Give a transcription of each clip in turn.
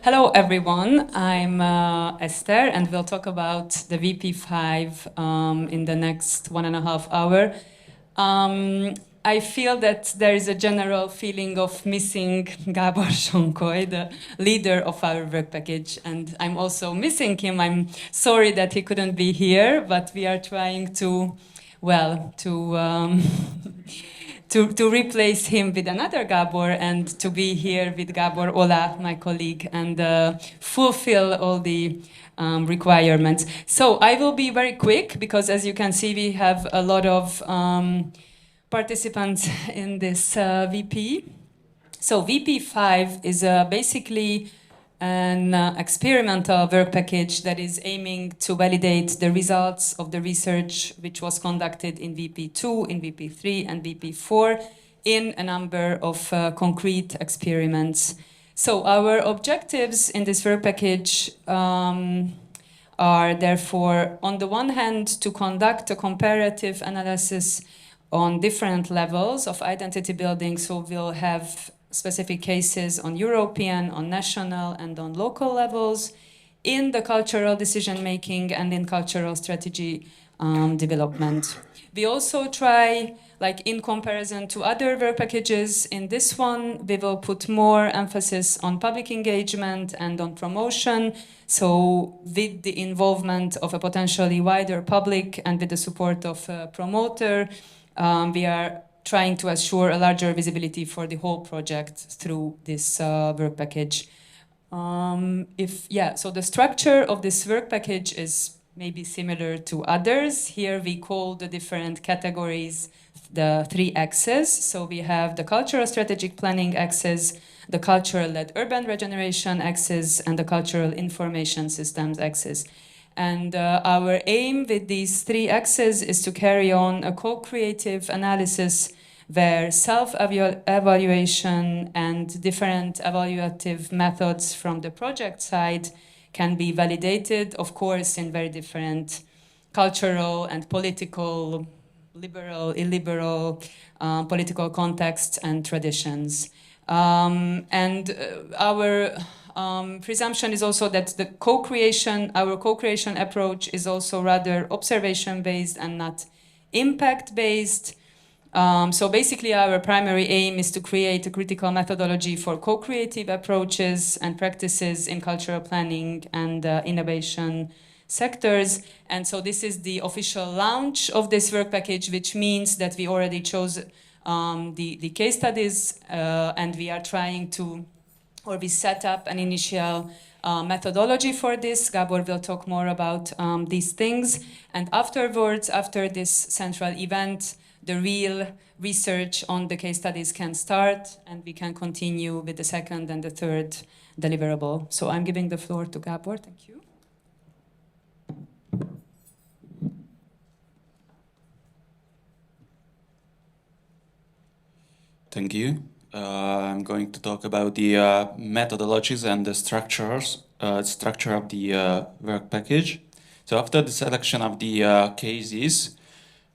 Hello, everyone. I'm Esther, and we'll talk about the WP5 in the next 1.5 hours. I feel that there is a general feeling of missing Gábor Sonkoly, the leader of our work package, and I'm also missing him. I'm sorry that he couldn't be here, but we are trying to, well, to replace him with another Gabor and to be here with Gabor Ola, my colleague, and fulfill all the requirements. So I will be very quick because, as you can see, we have a lot of participants in this VP. So VP5 is basically an experimental work package that is aiming to validate the results of the research which was conducted in VP2, in VP3, and VP4 in a number of concrete experiments. So our objectives in this work package are therefore, on the one hand, to conduct a comparative analysis on different levels of identity building. So we'll have specific cases on European, on national, and on local levels in the cultural decision making and in cultural strategy development. We also try, like in comparison to other work packages, in this one we will put more emphasis on public engagement and on promotion. So with the involvement of a potentially wider public and with the support of a promoter, we are trying to assure a larger visibility for the whole project through this work package. So the structure of this work package is maybe similar to others. Here we call the different categories the 3 axes. So we have the cultural strategic planning axis, the cultural-led urban regeneration axis, and the cultural information systems axis. And our aim with these 3 axes is to carry on a co-creative analysis where self-evaluation and different evaluative methods from the project side can be validated, of course, in very different cultural and political, liberal, illiberal, political contexts and traditions. Our presumption is also that our co-creation approach is also rather observation-based and not impact-based. So basically our primary aim is to create a critical methodology for co-creative approaches and practices in cultural planning and innovation sectors. And so this is the official launch of this work package, which means that we already chose the case studies and we are trying to, or we set up an initial methodology for this. Gábor will talk more about these things. And afterwards, after this central event, the real research on the case studies can start and we can continue with the second and the third deliverable. So I'm giving the floor to Gábor. Thank you. Thank you. I'm going to talk about the methodologies and the structure of the work package. So after the selection of the cases,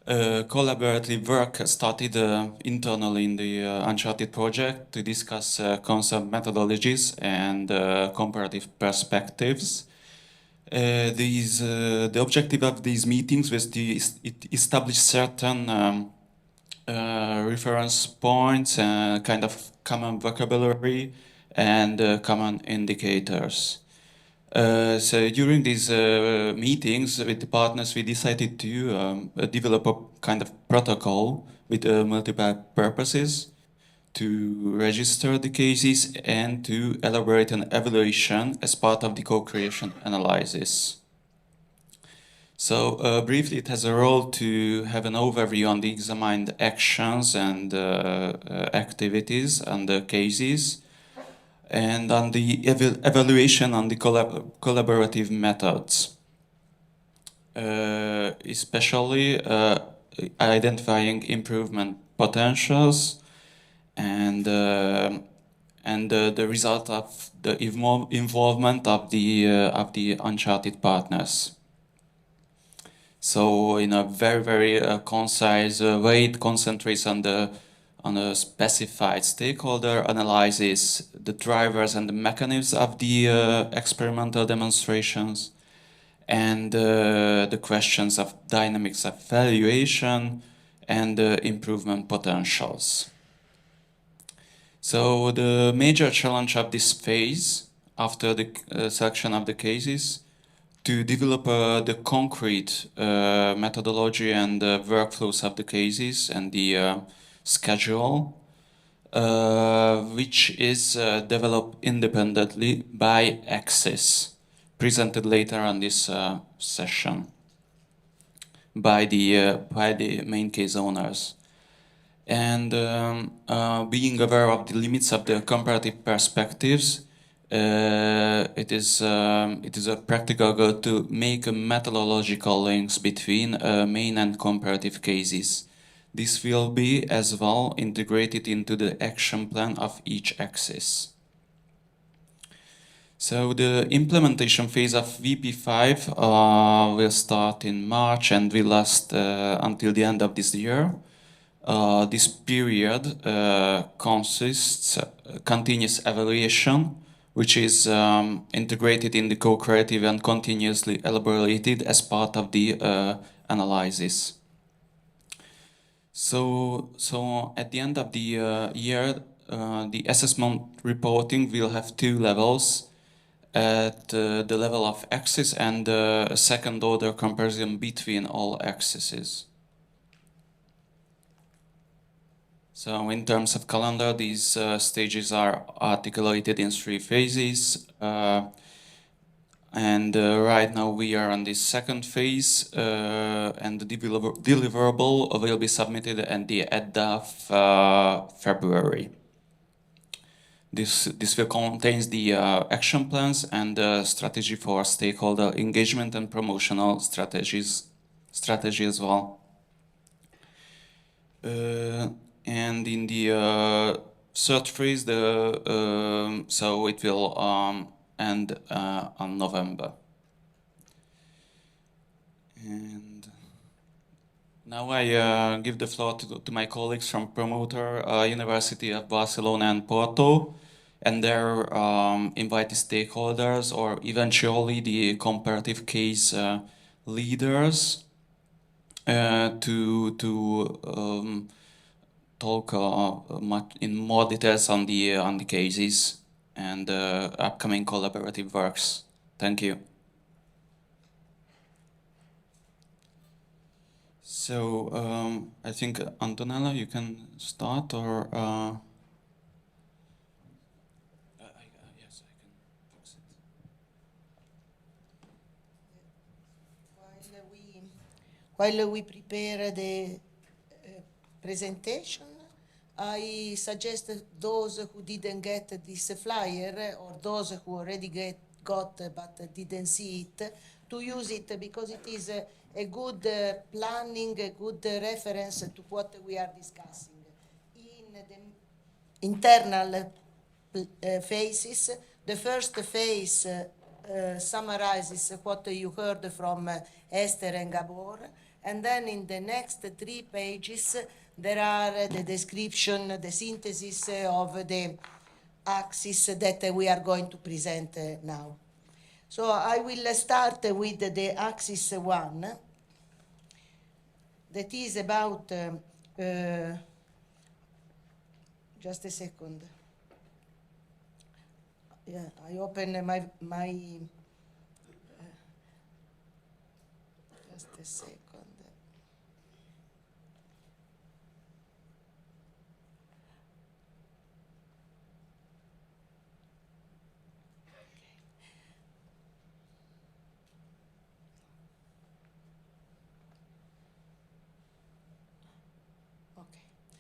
collaborative work started internally in the UNCHARTED project to discuss concept methodologies and comparative perspectives. The objective of these meetings was to establish certain reference points, kind of common vocabulary and common indicators. So during these meetings with the partners, we decided to develop a kind of protocol with multiple purposes to register the cases and to elaborate an evaluation as part of the co-creation analysis. So briefly, it has a role to have an overview on the examined actions and activities and the cases, and on the evaluation on the collaborative methods, especially identifying improvement potentials and the result of the involvement of the UNCHARTED partners. So in a very concise way, it concentrates on on a specified stakeholder, analyzes the drivers and the mechanisms of the experimental demonstrations, and the questions of dynamics of valuation and improvement potentials. So the major challenge of this phase, after the selection of the cases, to develop the concrete methodology and workflows of the cases and the schedule, which is developed independently by Axis, presented later on this session by the main case owners. And being aware of the limits of the comparative perspectives, it is a practical goal to make a methodological links between main and comparative cases. This will be as well integrated into the action plan of each axis. So the implementation phase of WP5 will start in March and will last until the end of this year. This period consists continuous evaluation, which is integrated in the co-creative and continuously elaborated as part of the analysis. So at the end of the year, the assessment reporting will have two levels. At the level of axis and a second order comparison between all axes. So in terms of calendar, these stages are articulated in 3 phases. And right now we are on this second phase, and the deliverable will be submitted at the end of February. This will contains the action plans and the strategy for stakeholder engagement and promotional strategy as well. And in the third phase, so it will end on November. And now I give the floor to my colleagues from Promoter University of Barcelona and Porto, and their invited stakeholders, or eventually the comparative case leaders, to talk much in more details on the cases and upcoming collaborative works. Thank you. So I think Antonella, you can start, or yes, I can fix it. While we prepare the presentation, I suggest those who didn't get this flyer, or those who already got but didn't see it, to use it, because it is a good planning, a good reference to what we are discussing. In the internal phases, the first phase summarizes what you heard from Esther and Gabor, and then in the next 3 pages there are the description, the synthesis of the axis that we are going to present now. So I will start with the axis 1, that is about, just a second. Yeah, I open my just a second.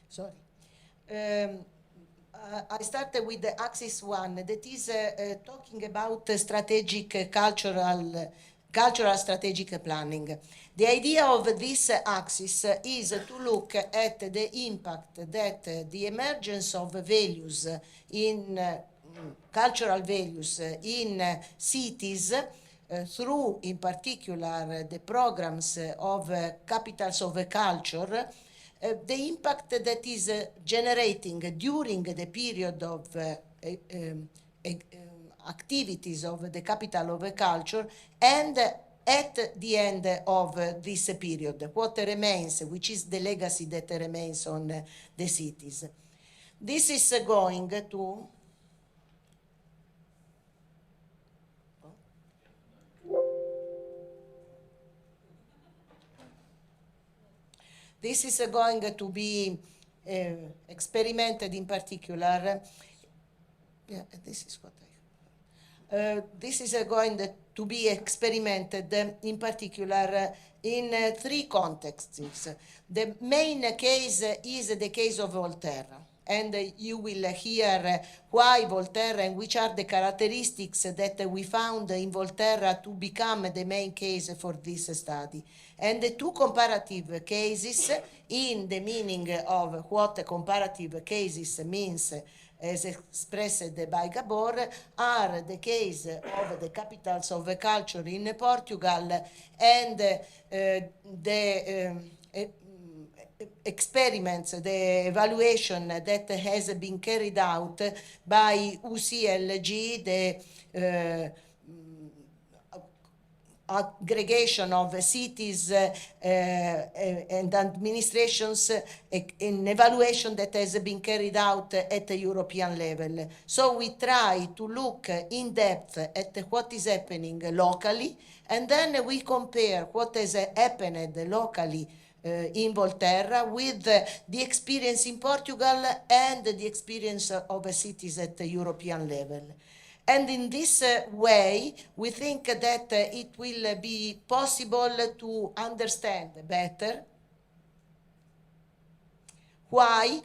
Sorry. I started with the axis 1, that is talking about strategic cultural strategic planning. The idea of this axis is to look at the impact that the emergence of values in cultural values in cities through, in particular, the programs of capitals of culture the impact that is generating during the period of activities of the capital of culture, and at the end of this period, what remains, which is the legacy that remains on the cities. This is going to This is going to be experimented in particular. Yeah, this is what this is going to be experimented in particular in three contexts. The main case is the case of Voltaire, and you will hear why Voltaire and which are the characteristics that we found in Voltaire to become the main case for this study. And the two comparative cases, in the meaning of what comparative cases means as expressed by Gabor, are the case of the capitals of culture in Portugal and the experiments, the evaluation that has been carried out by UCLG, the aggregation of cities and administrations, an evaluation that has been carried out at the European level. So we try to look in depth at what is happening locally, and then we compare what has happened locally in Volterra with the experience in Portugal and the experience of cities at the European level. And in this way, we think that it will be possible to understand better why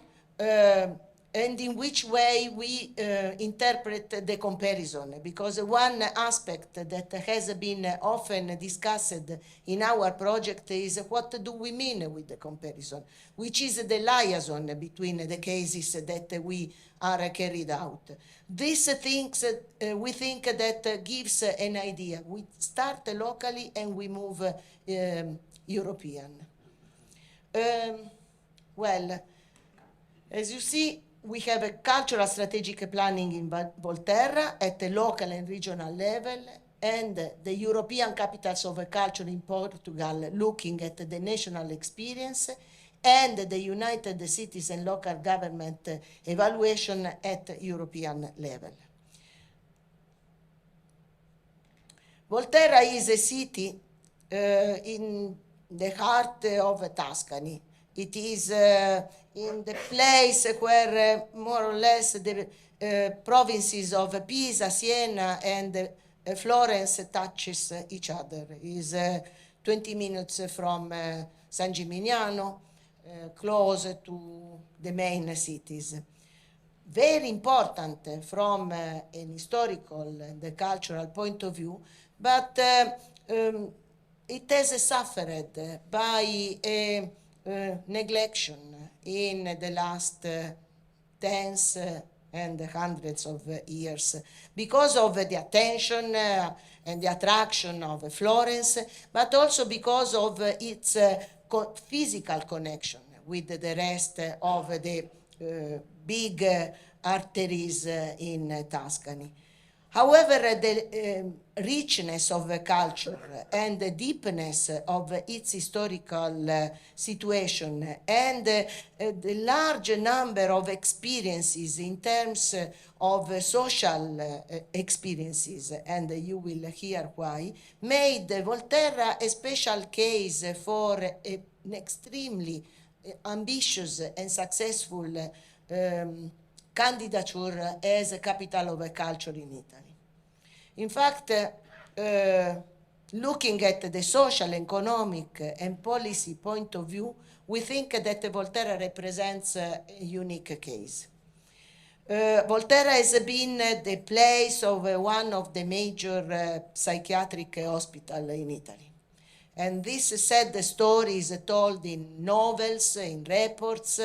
and in which way we interpret the comparison. Because one aspect that has been often discussed in our project is what do we mean with the comparison, which is the liaison between the cases that we are carried out. These things we think that gives an idea. We start locally and we move European. Well, as you see, we have a cultural strategic planning in Volterra at the local and regional level, and the European capitals of culture in Portugal looking at the national experience, and the United Cities and local government evaluation at European level. Volterra is a city in the heart of Tuscany. It is in the place where more or less the provinces of Pisa, Siena, and Florence touches each other. It is 20 minutes from San Gimignano, close to the main cities. Very important from an historical and cultural point of view, but it has suffered by a neglection in the last tens and hundreds of years because of the attention and the attraction of Florence, but also because of its physical connection with the rest of the big arteries in Tuscany. However, the richness of the culture and the deepness of its historical situation and the large number of experiences in terms of social experiences, and you will hear why, made Volterra a special case for an extremely ambitious and successful candidature as a capital of a culture in Italy. In fact, looking at the social, economic, and policy point of view, we think that Volterra represents a unique case. Volterra has been the place of one of the major psychiatric hospitals in Italy. And this sad story is told in novels, in reports.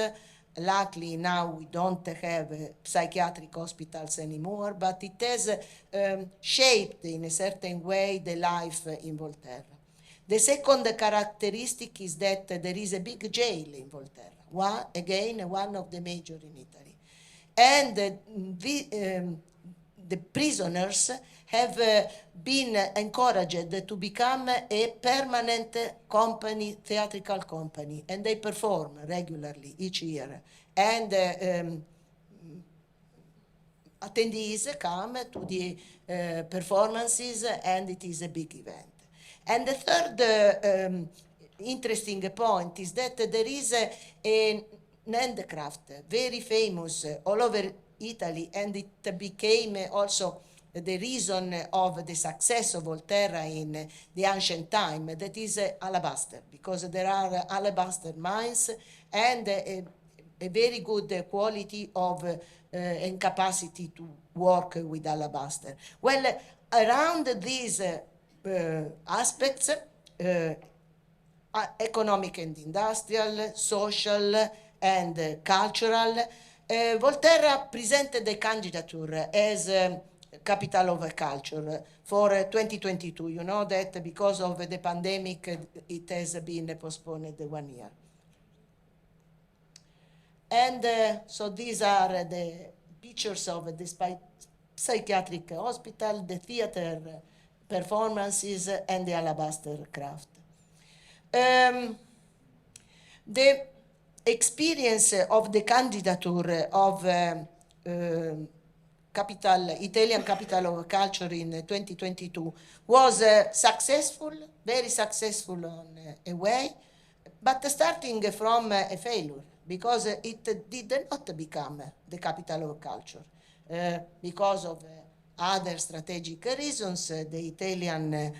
Luckily now we don't have psychiatric hospitals anymore, but it has shaped in a certain way the life in Volterra. The second characteristic is that there is a big jail in Volterra, one of the major in Italy. And the prisoners have been encouraged to become a permanent company, theatrical company, and they perform regularly each year. And attendees come to the performances, and it is a big event. And the third interesting point is that there is an handicraft very famous all over Italy, and it became also the reason of the success of Volterra in the ancient time, that is alabaster, because there are alabaster mines and a very good quality of and capacity to work with alabaster. Well, around these aspects, economic and industrial, social and cultural, Volterra presented the candidature as capital of culture for 2022. You know that because of the pandemic, it has been postponed 1 year. And so these are the pictures of the psychiatric hospital, the theater performances, and the alabaster craft. The experience of the candidature of Italian Capital of Culture in 2022 was successful, very successful on a way, but starting from a failure, because it did not become the capital of culture. Because of other strategic reasons, the Italian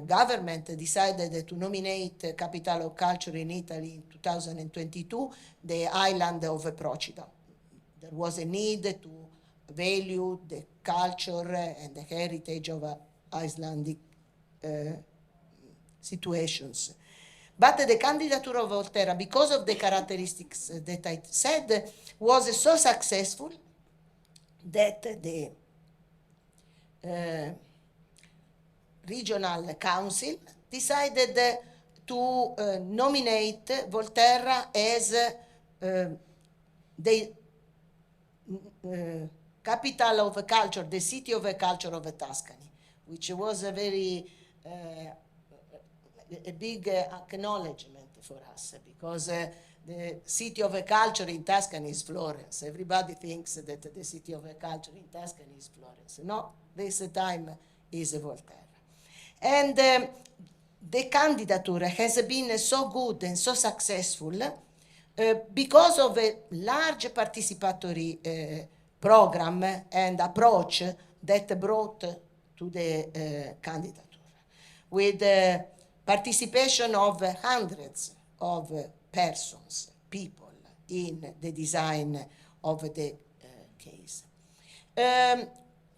government decided to nominate capital of culture in Italy in 2022 the island of Procida. There was a need to value the culture and the heritage of Icelandic situations. But the candidature of Volterra, because of the characteristics that I said, was so successful that the regional council decided to nominate Volterra as the capital of culture, the city of culture of Tuscany, which was a very a big acknowledgement for us, because the city of culture in Tuscany is Florence. Everybody thinks that the city of culture in Tuscany is Florence. No, this time is Volterra. And the candidature has been so good and so successful because of a large participatory program and approach that brought to the candidature, with participation of hundreds of persons, people in the design of the case.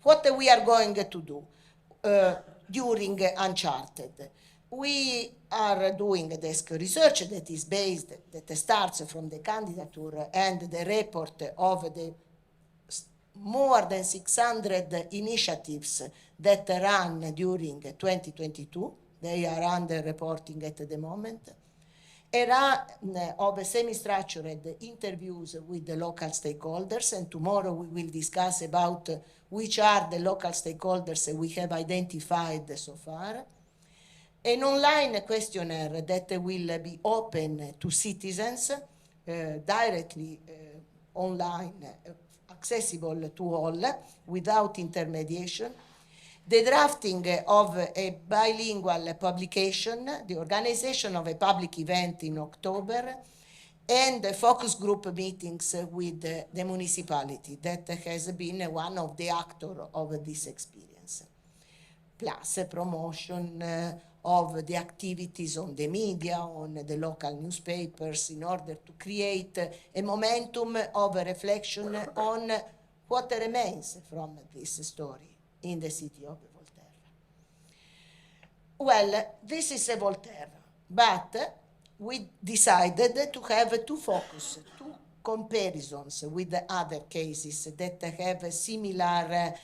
What we are going to do during UNCHARTED? We are doing a desk research that is based, that starts from the candidature and the report of the more than 600 initiatives that run during 2022. They are under reporting at the moment. A run of semi-structured interviews with the local stakeholders, and tomorrow we will discuss about which are the local stakeholders we have identified so far. An online questionnaire that will be open to citizens, directly online, accessible to all, without intermediation. The drafting of a bilingual publication, the organization of a public event in October, and focus group meetings with the municipality that has been one of the actors of this experience. Plus promotion of the activities on the media, on the local newspapers, in order to create a momentum of reflection on what remains from this story in the city of Volterra. Well, this is a Volterra, but we decided to have two comparisons with the other cases that have similar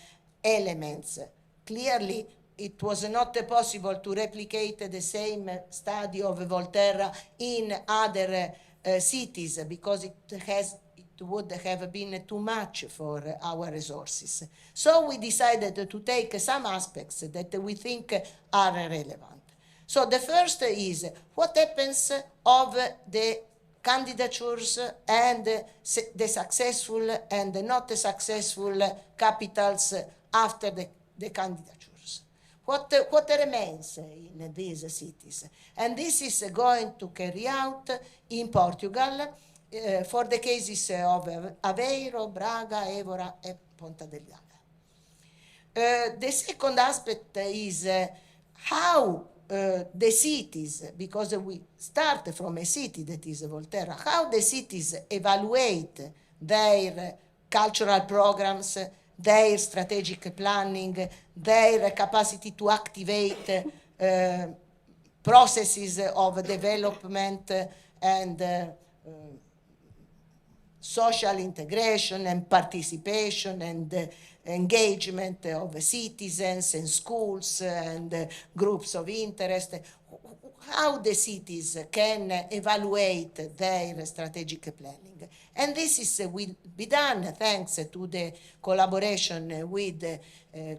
elements. Clearly, it was not possible to replicate the same study of Voltaire in other cities because it would have been too much for our resources. So we decided to take some aspects that we think are relevant. So the first is what happens of the candidatures and the successful and the not successful capitals after the candidatures. What remains in these cities? And this is going to carry out in Portugal for the cases of Aveiro, Braga, Évora, and Ponta Delgada. The second aspect is how the cities, because we start from a city that is Volterra, how the cities evaluate their cultural programs, their strategic planning, their capacity to activate processes of development and social integration and participation and engagement of citizens and schools and groups of interest, how the cities can evaluate their strategic planning. And this will be done thanks to the collaboration with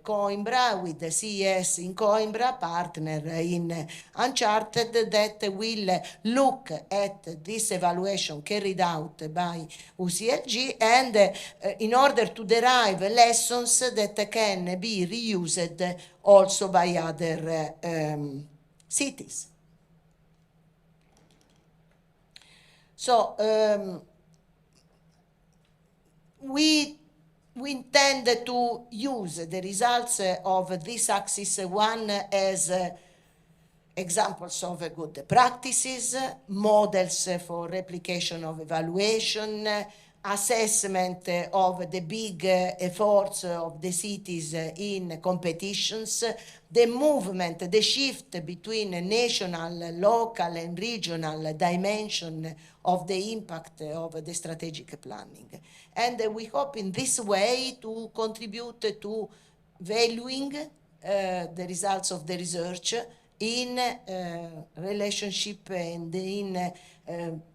Coimbra, with the CES in Coimbra, partner in UNCHARTED, that will look at this evaluation carried out by UCLG and in order to derive lessons that can be reused also by other cities. So we intend to use the results of this axis, one as examples of good practices, models for replication of evaluation, assessment of the big efforts of the cities in competitions, the movement, the shift between national, local, and regional dimension of the impact of the strategic planning. And we hope in this way to contribute to valuing the results of the research in relationship and in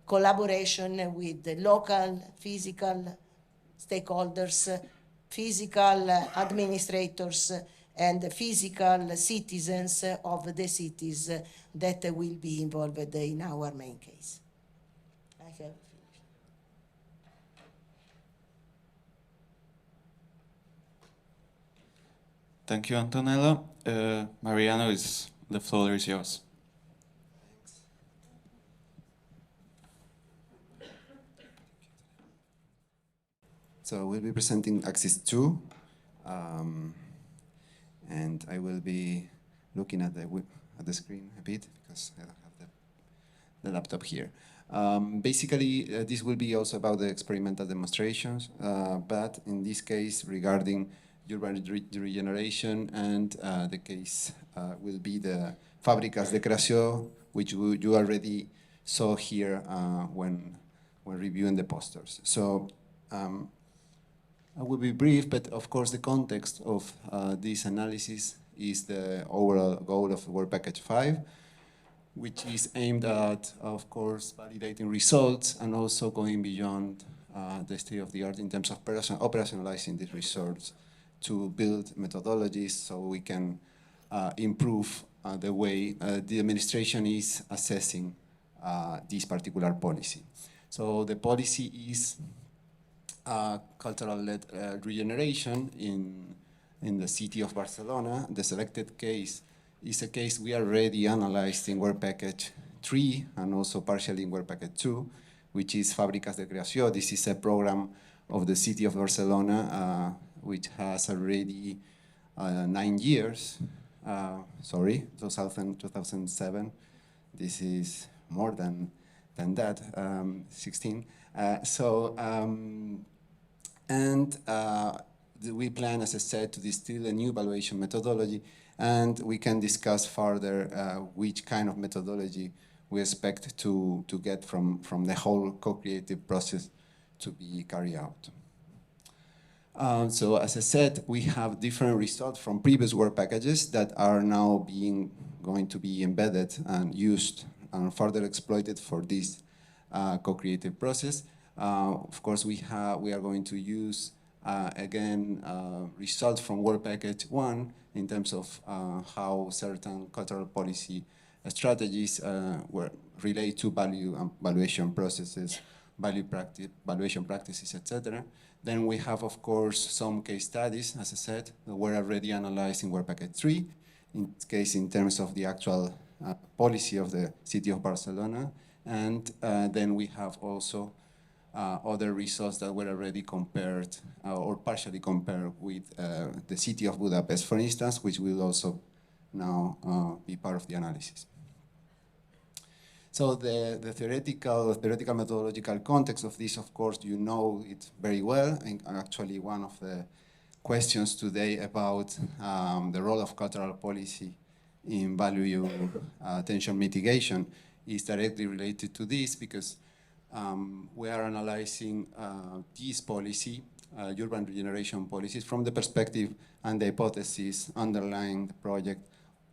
collaboration with the local physical stakeholders, physical administrators, and physical citizens of the cities that will be involved in our main case. I have finished. Thank you, Antonella. Mariano, the floor is yours. So we'll be presenting Axis 2, and I will be looking at the screen a bit because I don't have the laptop here. Basically, this will be also about the experimental demonstrations, but in this case regarding urban regeneration, and the case will be the Fábricas de Creación, which you already saw here when reviewing the posters. So I will be brief, but of course the context of this analysis is the overall goal of Work Package 5, which is aimed at, of course, validating results and also going beyond the state of the art in terms of operationalizing these results to build methodologies so we can improve the way the administration is assessing this particular policy. So the policy is cultural-led regeneration in the city of Barcelona. The selected case is a case we already analyzed in Work Package 3 and also partially in Work Package 2, which is Fábricas de Creación. This is a program of the city of Barcelona, which has already 9 years. 2007. This is more than that, 16. We plan, as I said, to distill a new evaluation methodology, and we can discuss further which kind of methodology we expect to get from the whole co-creative process to be carried out. So as I said, we have different results from previous work packages that are now going to be embedded and used and further exploited for this co-creative process. Of course, we are going to use again results from work package 1 in terms of how certain cultural policy strategies were relate to value and valuation processes, valuation practices, etc. Then we have, of course, some case studies, as I said, that were already analyzed in work package 3, in this case in terms of the actual policy of the city of Barcelona. And then we have also other results that were already compared or partially compared with the city of Budapest, for instance, which will also now be part of the analysis. So the theoretical methodological context of this, of course, you know it very well. And actually, one of the questions today about the role of cultural policy in value tension mitigation is directly related to this, because we are analyzing this policy, urban regeneration policies, from the perspective and the hypothesis underlying the project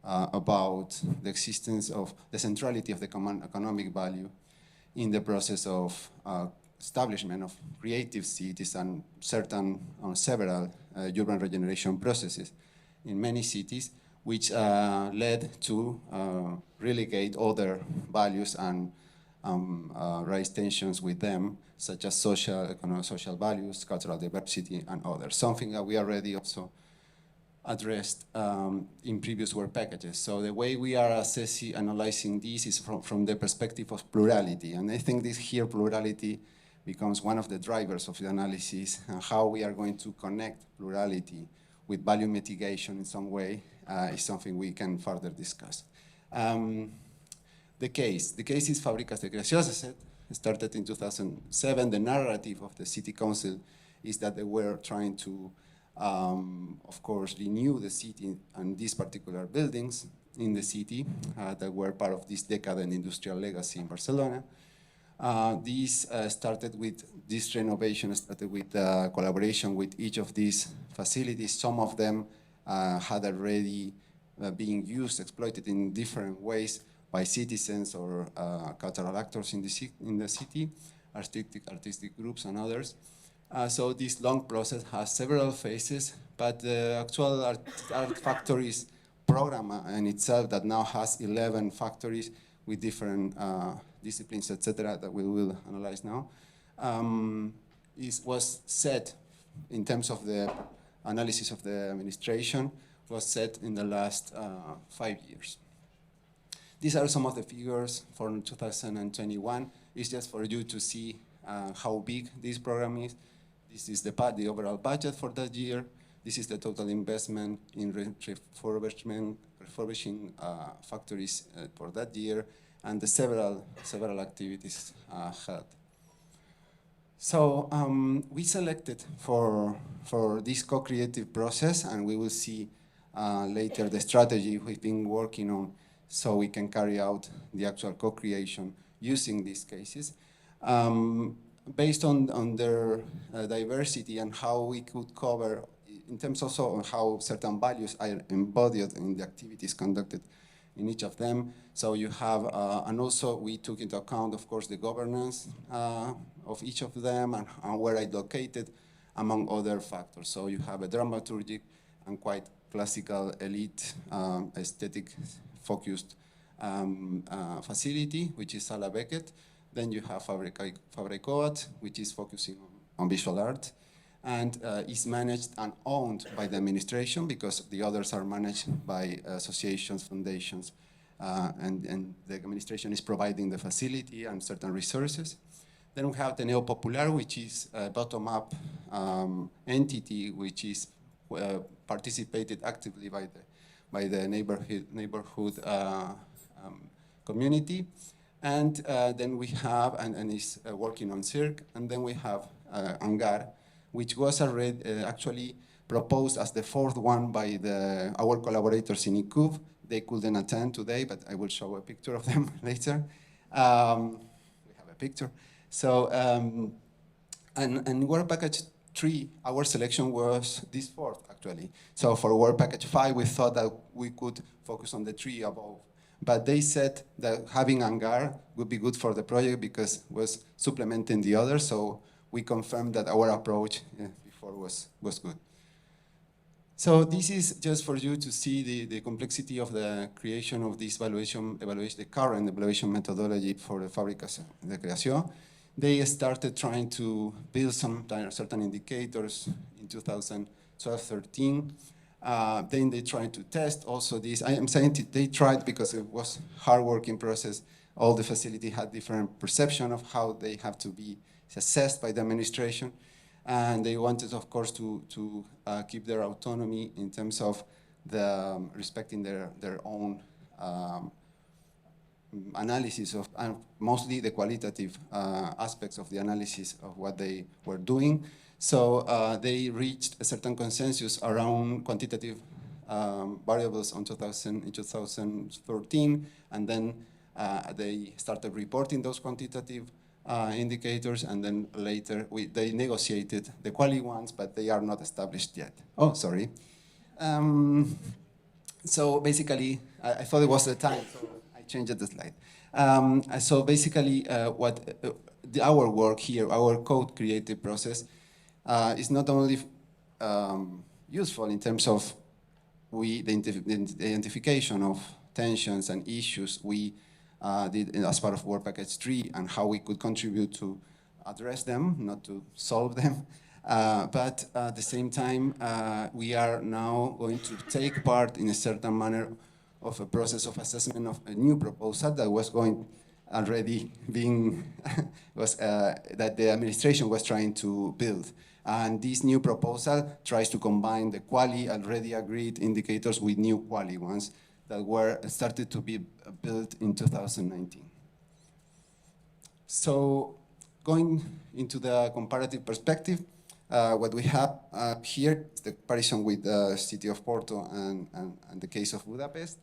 about the existence of the centrality of the common economic value in the process of establishment of creative cities and several urban regeneration processes in many cities, which led to relegate other values and raise tensions with them, such as social values, cultural diversity, and others. Something that we already also addressed in previous work packages. So the way we are analyzing this is from the perspective of plurality. And I think this here plurality becomes one of the drivers of the analysis, and how we are going to connect plurality with value mitigation in some way is something we can further discuss. The case is Fábricas de Creación, as I said, started in 2007. The narrative of the city council is that they were trying to of course, renew the city and these particular buildings in the city that were part of this decadent industrial legacy in Barcelona. This renovation started with collaboration with each of these facilities. Some of them had already been exploited in different ways by citizens or cultural actors in the city, artistic groups and others. So this long process has several phases, but the actual art factories program in itself, that now has 11 factories with different disciplines, etc., that we will analyze now, was set in terms of the analysis of the administration, was set in the last 5 years. These are some of the figures for 2021. It's just for you to see how big this program is. This is the overall budget for that year. This is the total investment in refurbishing factories for that year, and the several activities held. So we selected for this co-creative process, and we will see later the strategy we've been working on, so we can carry out the actual co-creation using these cases. Based on their diversity and how we could cover, in terms also of how certain values are embodied in the activities conducted in each of them. So you have, and also we took into account, of course, the governance of each of them and where it's located, among other factors. So you have a dramaturgic and quite classical elite aesthetic-focused facility, which is Sala Beckett. Then you have Fabricoat, which is focusing on visual art, and is managed and owned by the administration, because the others are managed by associations, foundations, and the administration is providing the facility and certain resources. Then we have the Neo Popular, which is a bottom-up entity, which is participated actively by the neighborhood community. And then we have, and is working on Cirque, and then we have Hangar, which was already actually proposed as the fourth one by our collaborators in ICUV. They couldn't attend today, but I will show a picture of them later. We have a picture. So, and work package 3, our selection was this fourth, actually. So for work package 5, we thought that we could focus on the 3 above. But they said that having hangar would be good for the project because it was supplementing the other. So we confirmed that our approach before was good. So this is just for you to see the complexity of the creation of this evaluation, the current evaluation methodology for the Fábricas de Creación. They started trying to build some certain indicators in 2012-13. Then they tried to test also this. I am saying they tried because it was hard working process. All the facility had different perception of how they have to be assessed by the administration. And they wanted, of course, to keep their autonomy in terms of the respecting their own analysis of, mostly the qualitative aspects of the analysis of what they were doing. So they reached a certain consensus around quantitative variables in 2013, and then they started reporting those quantitative indicators, and then later they negotiated the quali ones, but they are not established yet. Oh, sorry. So basically, I thought it was the time, so I changed the slide. So basically, our work here, our code creative process, is not only useful in terms of the identification of tensions and issues we did as part of work package 3 and how we could contribute to address them, not to solve them. But at the same time, we are now going to take part in a certain manner of a process of assessment of a new proposal that was already being, that the administration was trying to build. And this new proposal tries to combine the quali already agreed indicators with new quali ones that were started to be built in 2019. So going into the comparative perspective, what we have here is the comparison with the city of Porto and the case of Budapest.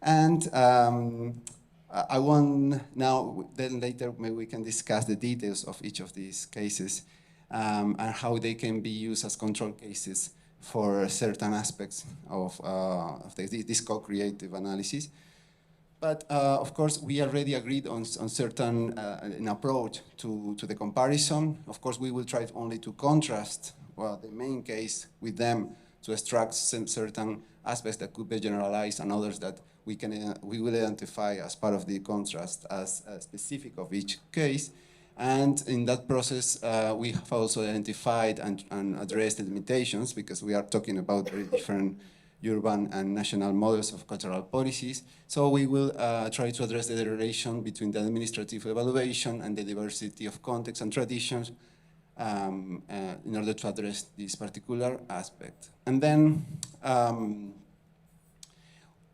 And I want now, then later maybe we can discuss the details of each of these cases and how they can be used as control cases for certain aspects of this co-creative analysis. But of course, we already agreed on certain an approach to the comparison. Of course, we will try only to contrast the main case with them to extract certain aspects that could be generalized and others that we will identify as part of the contrast as specific of each case. And in that process, we have also identified and addressed the limitations because we are talking about very different urban and national models of cultural policies. So we will try to address the relation between the administrative evaluation and the diversity of contexts and traditions in order to address this particular aspect. And then,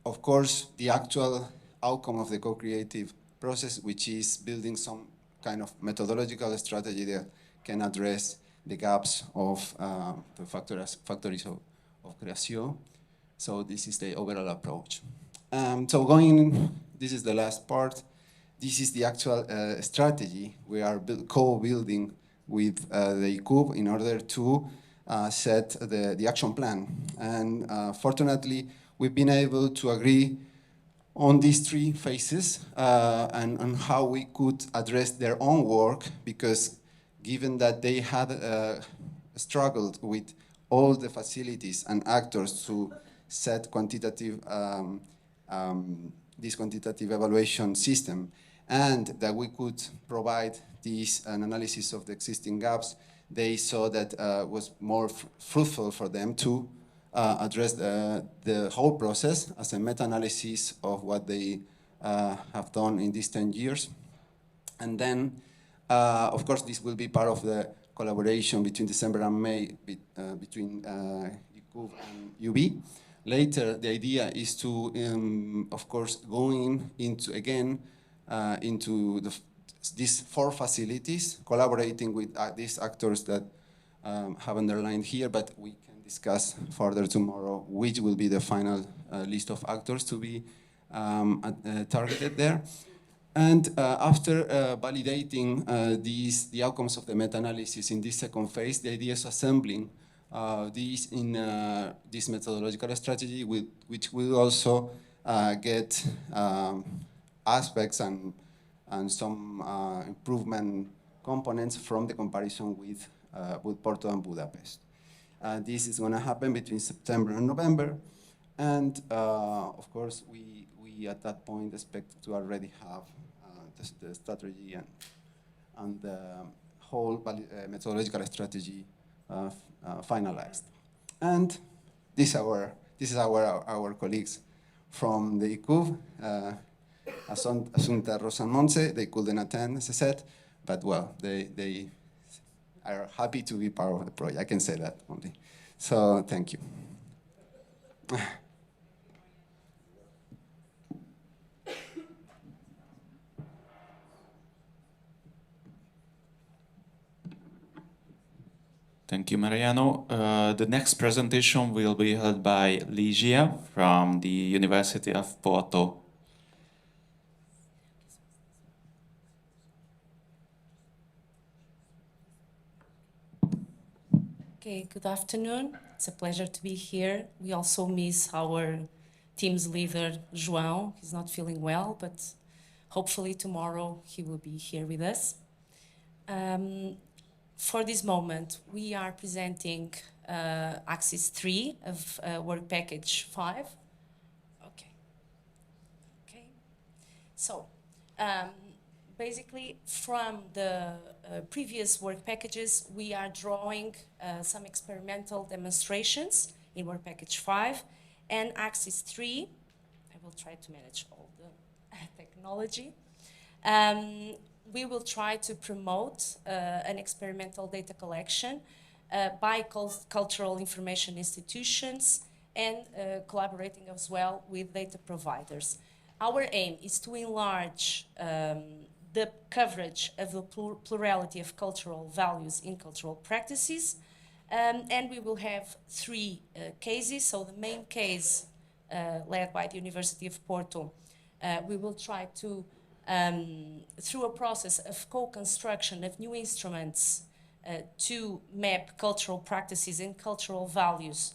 of course, the actual outcome of the co-creative process, which is building some kind of methodological strategy that can address the gaps of the factories of creation. So this is the overall approach. This is the last part. This is the actual strategy we are co-building with the ICUB in order to set the action plan. And fortunately, we've been able to agree on these 3 phases and on how we could address their own work, because given that they had struggled with all the facilities and actors to set quantitative, this quantitative evaluation system, and that we could provide an analysis of the existing gaps, they saw that was more fruitful for them to address the whole process as a meta-analysis of what they have done in these 10 years. And then, of course, this will be part of the collaboration between December and May between ICUB and UB. Later, the idea is to, of course, going into, again, into these 4 facilities, collaborating with these actors that have underlined here, but we can discuss further tomorrow which will be the final list of actors to be targeted there. And after validating the outcomes of the meta-analysis in this second phase, the idea is assembling these in this methodological strategy, which will also get aspects and some improvement components from the comparison with Porto and Budapest. This is going to happen between September and November. And of course, we at that point expect to already have the strategy and the whole methodological strategy finalized. And this is our colleagues from the ICUV, Assunta, Rosa, and Montse. They couldn't attend, as I said, but well, they are happy to be part of the project. I can say that only. So thank you. Thank you, Mariano. The next presentation will be held by Ligia from the University of Porto. Okay, good afternoon. It's a pleasure to be here. We also miss our team's leader, João. He's not feeling well, but hopefully tomorrow he will be here with us. For this moment, we are presenting Axis 3 of Work Package 5. Okay. So, basically, from the previous work packages, we are drawing some experimental demonstrations in Work Package 5 and Axis 3. I will try to manage all the technology. We will try to promote an experimental data collection by cultural information institutions and collaborating as well with data providers. Our aim is to enlarge the coverage of the plurality of cultural values in cultural practices, and we will have three cases. So the main case led by the University of Porto, we will try to through a process of co-construction of new instruments to map cultural practices and cultural values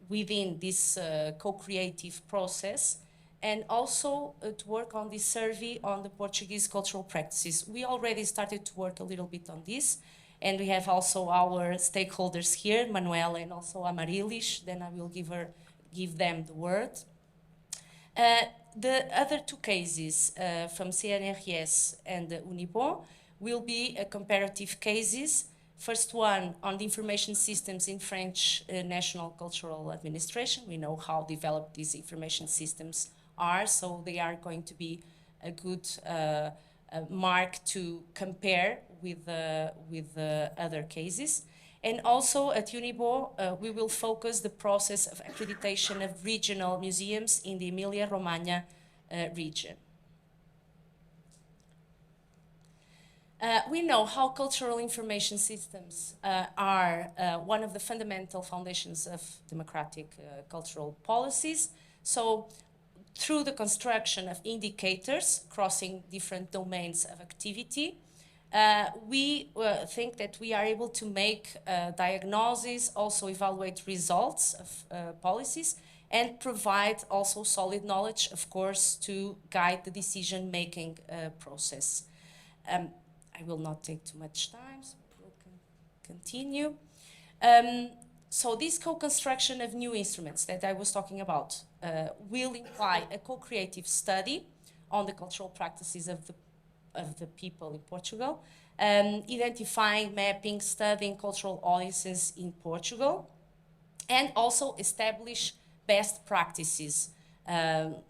within this co-creative process, and also to work on this survey on the Portuguese cultural practices. We already started to work a little bit on this, and we have also our stakeholders here, Manuela and also Amarilis. Then I will give them the word. The other two cases from CNRS and Unibo will be comparative cases. First one on the information systems in French National Cultural Administration. We know how developed these information systems are, so they are going to be a good mark to compare with other cases. And also at Unibo, we will focus the process of accreditation of regional museums in the Emilia-Romagna region. We know how cultural information systems are one of the fundamental foundations of democratic cultural policies. So through the construction of indicators crossing different domains of activity, we think that we are able to make diagnoses, also evaluate results of policies, and provide also solid knowledge, of course, to guide the decision-making process. I will not take too much time, so we'll continue. So this co-construction of new instruments that I was talking about will imply a co-creative study on the cultural practices of the people in Portugal, identifying, mapping, studying cultural audiences in Portugal, and also establish best practices,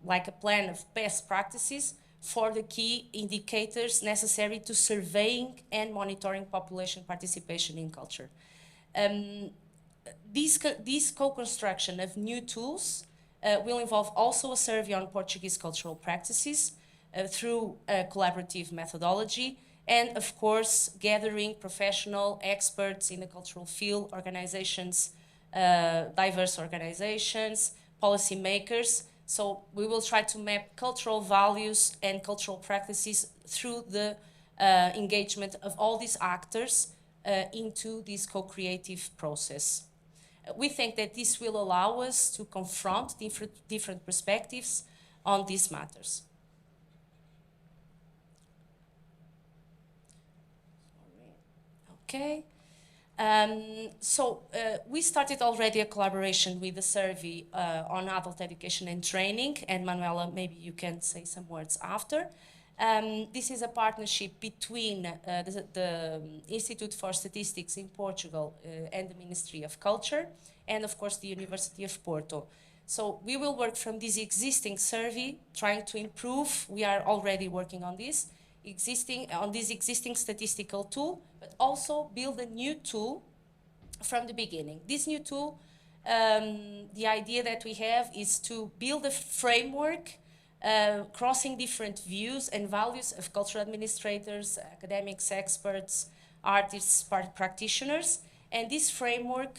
like a plan of best practices for the key indicators necessary to surveying and monitoring population participation in culture. This co-construction of new tools will involve also a survey on Portuguese cultural practices through a collaborative methodology, and of course gathering professional experts in the cultural field, organizations, diverse organizations, policymakers, So we will try to map cultural values and cultural practices through the engagement of all these actors into this co-creative process. We think that this will allow us to confront different perspectives on these matters. Okay. We started already a collaboration with the survey on adult education and training, and Manuela, maybe you can say some words after. This is a partnership between the Institute for Statistics in Portugal and the Ministry of Culture, and of course the University of Porto. So we will work from this existing survey, trying to improve, we are already working on this, existing statistical tool, but also build a new tool from the beginning. This new tool, the idea that we have is to build a framework crossing different views and values of cultural administrators, academics, experts, artists, practitioners. And this framework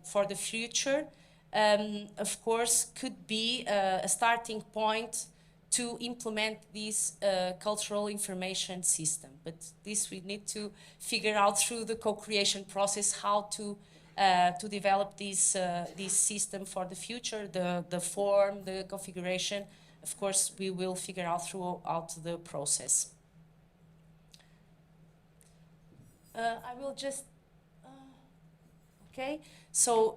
for the future, of course, could be a starting point to implement this cultural information system. But this we need to figure out through the co-creation process how to develop this system for the future, the form, the configuration. Of course, we will figure out throughout the process. I will just, okay. So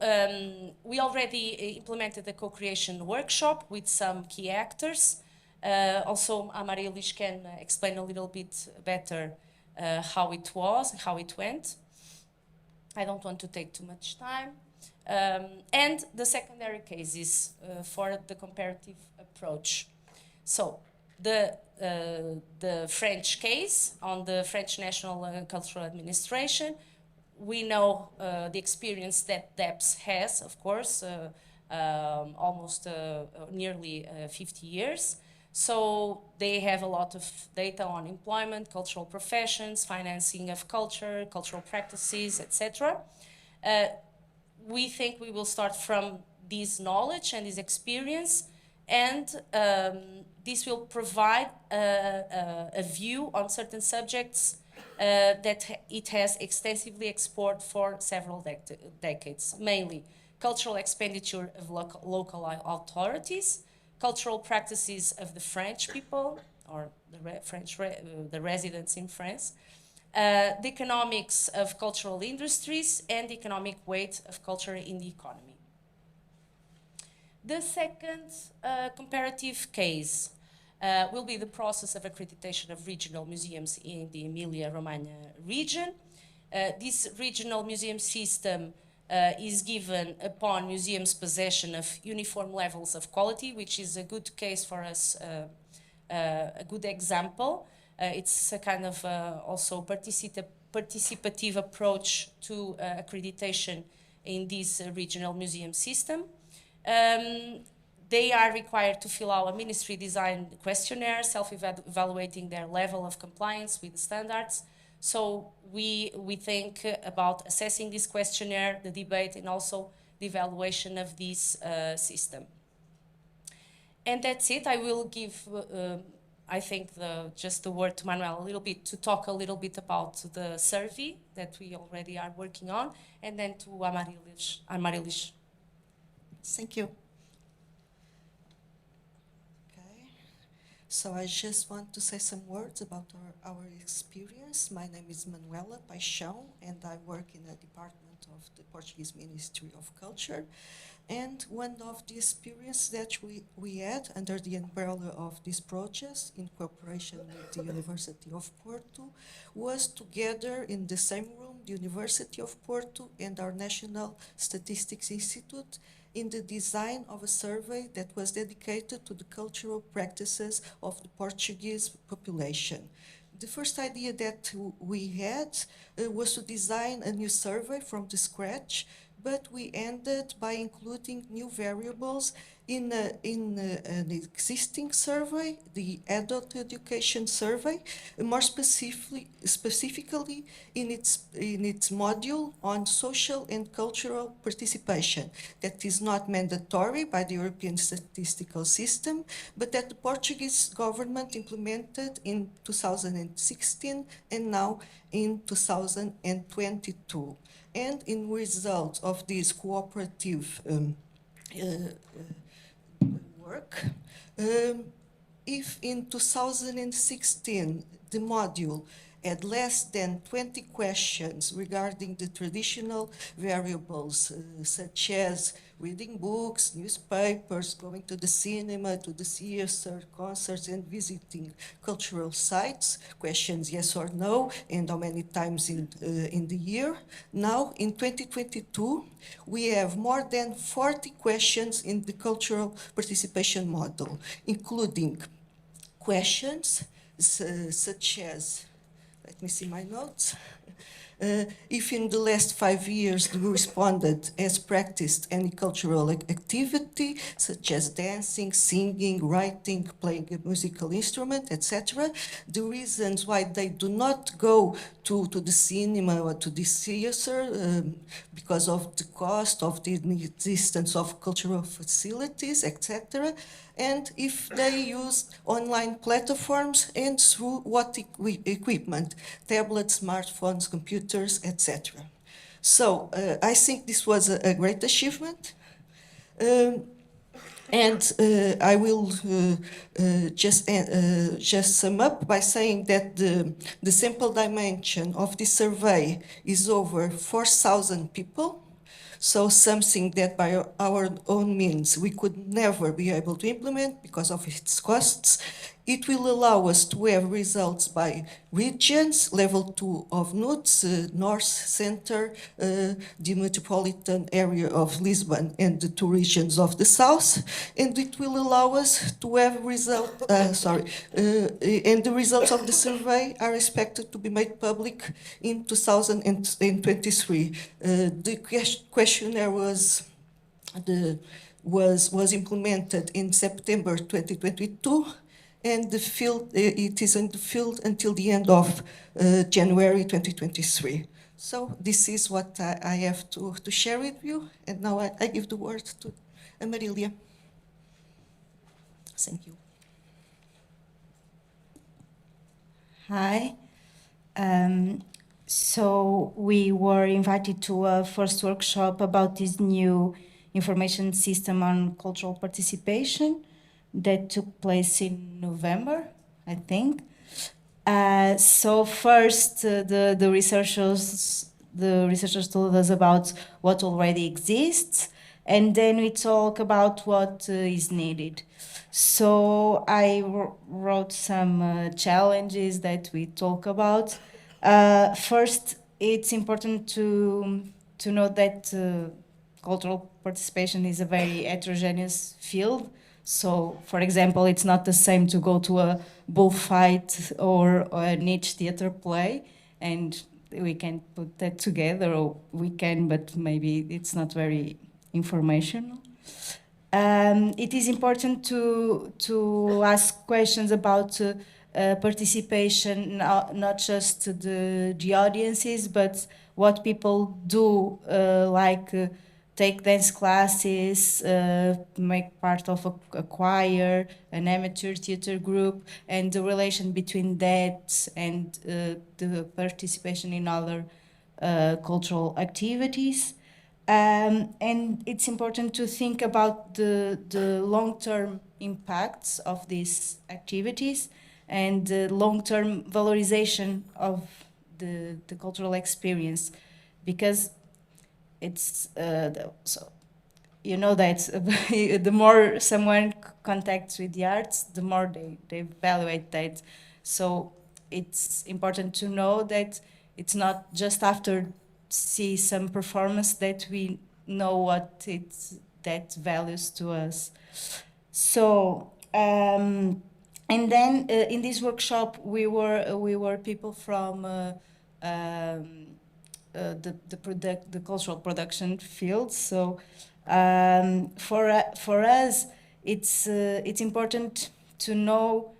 we already implemented the co-creation workshop with some key actors. Also, Amarilis can explain a little bit better how it was, how it went. I don't want to take too much time. And the secondary cases for the comparative approach. So the French case on the French National Cultural Administration, we know the experience that DEPS has, of course, almost nearly 50 years. So they have a lot of data on employment, cultural professions, financing of culture, cultural practices, etc. We think we will start from this knowledge and this experience, and this will provide a view on certain subjects that it has extensively explored for several decades, mainly cultural expenditure of local authorities, cultural practices of the French people, or the residents in France, the economics of cultural industries, and the economic weight of culture in the economy. The second comparative case will be the process of accreditation of regional museums in the Emilia-Romagna region. This regional museum system is given upon museums' possession of uniform levels of quality, which is a good case for us, a good example. It's a kind of also participative approach to accreditation in this regional museum system. They are required to fill out a ministry design questionnaire, self-evaluating their level of compliance with the standards. So we think about assessing this questionnaire, the debate, and also the evaluation of this system. And that's it. I will give, I think, just the word to Manuel a little bit to talk a little bit about the survey that we already are working on, and then to Amarilis. Thank you. Okay. So I just want to say some words about our experience. My name is Manuela Paixão, and I work in a department of the Portuguese Ministry of Culture. And one of the experiences that we had under the umbrella of this project, in cooperation with the University of Porto, was together in the same room, the University of Porto and our National Statistics Institute, in the design of a survey that was dedicated to the cultural practices of the Portuguese population. The first idea that we had was to design a new survey from the scratch, but we ended by including new variables in an existing survey, the adult education survey, more specifically in its module on social and cultural participation, that is not mandatory by the European statistical system, but that the Portuguese government implemented in 2016 and now in 2022. And in result of this cooperative work. If in 2016 the module had less than 20 questions regarding the traditional variables, such as reading books, newspapers, going to the cinema, to the theater, concerts, and visiting cultural sites, questions yes or no, and how many times in the year. Now, in 2022, we have more than 40 questions in the cultural participation model, including questions such as, let me see my notes. If in the last 5 years the respondent has practiced any cultural activity, such as dancing, singing, writing, playing a musical instrument, etc., the reasons why they do not go to the cinema or to the theater because of the cost of the existence of cultural facilities, etc., and if they use online platforms and through what equipment, tablets, smartphones, computers, etc. So I think this was a great achievement. I will just sum up by saying that the sample dimension of this survey is over 4,000 people. So something that by our own means we could never be able to implement because of its costs. It will allow us to have results by regions, level 2 of NUTS, North, Center, the metropolitan area of Lisbon, and the 2 regions of the South. And it will allow us to have and the results of the survey are expected to be made public in 2023. The questionnaire was implemented in September 2022, and the field it is in the field until the end of January 2023. So this is what I have to share with you, and now I give the word to Marilia. Thank you. Hi. So we were invited to a first workshop about this new information system on cultural participation that took place in November, I think. So first, the researchers told us about what already exists, and then we talk about what is needed. So I wrote some challenges that we talk about. First, it's important to know that cultural participation is a very heterogeneous field. So, for example, it's not the same to go to a bullfight or a niche theater play, and we can put that together, or we can, but maybe it's not very informational. It is important to ask questions about participation, not just the audiences, but what people do, take dance classes, make part of a choir, an amateur theater group, and the relation between that and the participation in other cultural activities. And it's important to think about the long-term impacts of these activities and the long-term valorization of the cultural experience, because it's so you know that the more someone contacts with the arts, the more they evaluate that. So it's important to know that it's not just after see some performance that we know what that values to us. So and then in this workshop we were people from the cultural production field. So For us, it's important to know.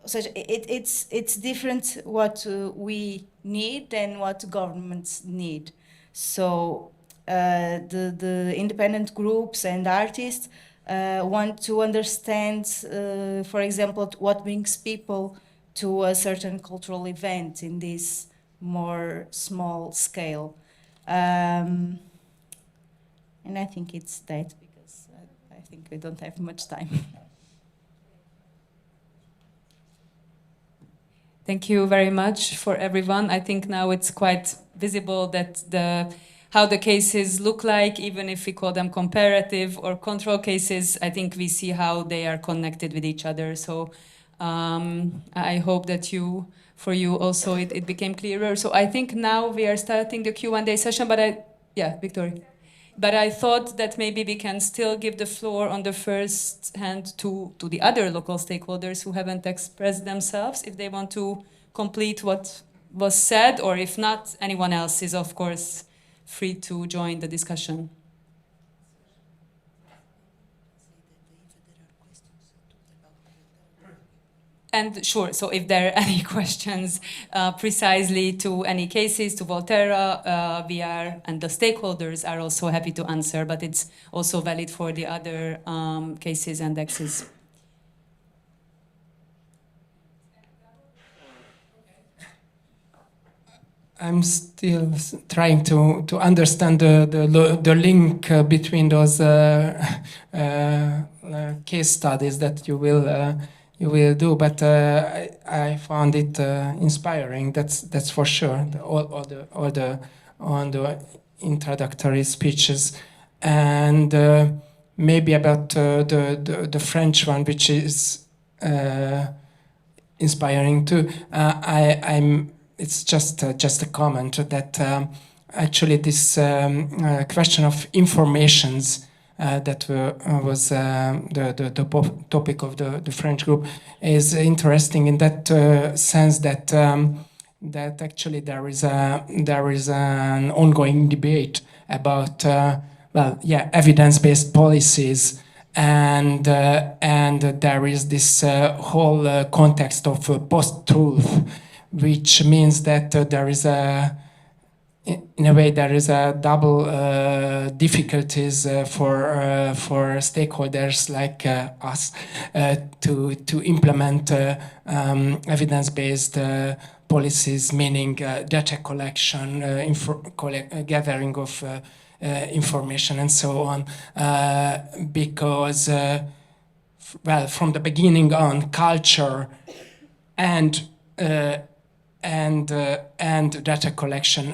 It's different what we need and what governments need. So the independent groups and artists want to understand, for example, what brings people to a certain cultural event in this more small scale. And I think it's that, because I think we don't have much time. Thank you very much for everyone. I think now it's quite visible that how the cases look like, even if we call them comparative or control cases, I think we see how they are connected with each other. So I hope that for you also it became clearer. So I think now we are starting the Q&A session, but yeah, Victoria. But I thought that maybe we can still give the floor on the first hand to the other local stakeholders who haven't expressed themselves, if they want to complete what was said, or if not, anyone else is, of course, free to join the discussion. And sure, so if there are any questions precisely to any cases, to Volterra, we are, and the stakeholders are also happy to answer, but it's also valid for the other cases and axes. I'm still trying to understand the link between those case studies that you will do, but I found it inspiring. That's for sure. All the introductory speeches, and maybe about the French one, which is inspiring too. It's just a comment that actually this question of informations that was the topic of the French group is interesting in that sense that that actually there is an ongoing debate about evidence-based policies, and there is this whole context of post-truth, which means that there is in a way there is a double difficulties for stakeholders like us to implement evidence-based policies, meaning data collection, gathering of information, and so on, because from the beginning on, culture and data collection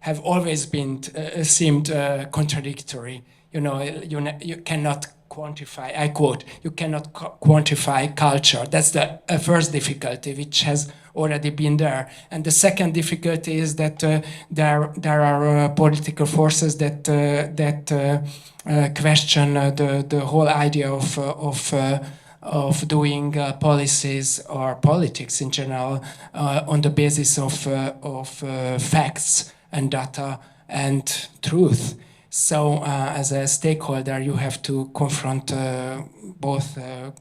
have always been seemed contradictory. You cannot quantify. I quote: "You cannot quantify culture." That's the first difficulty, which has already been there. And the second difficulty is that there are political forces that question the whole idea of doing policies or politics in general on the basis of facts and data and truth. So as a stakeholder, you have to confront both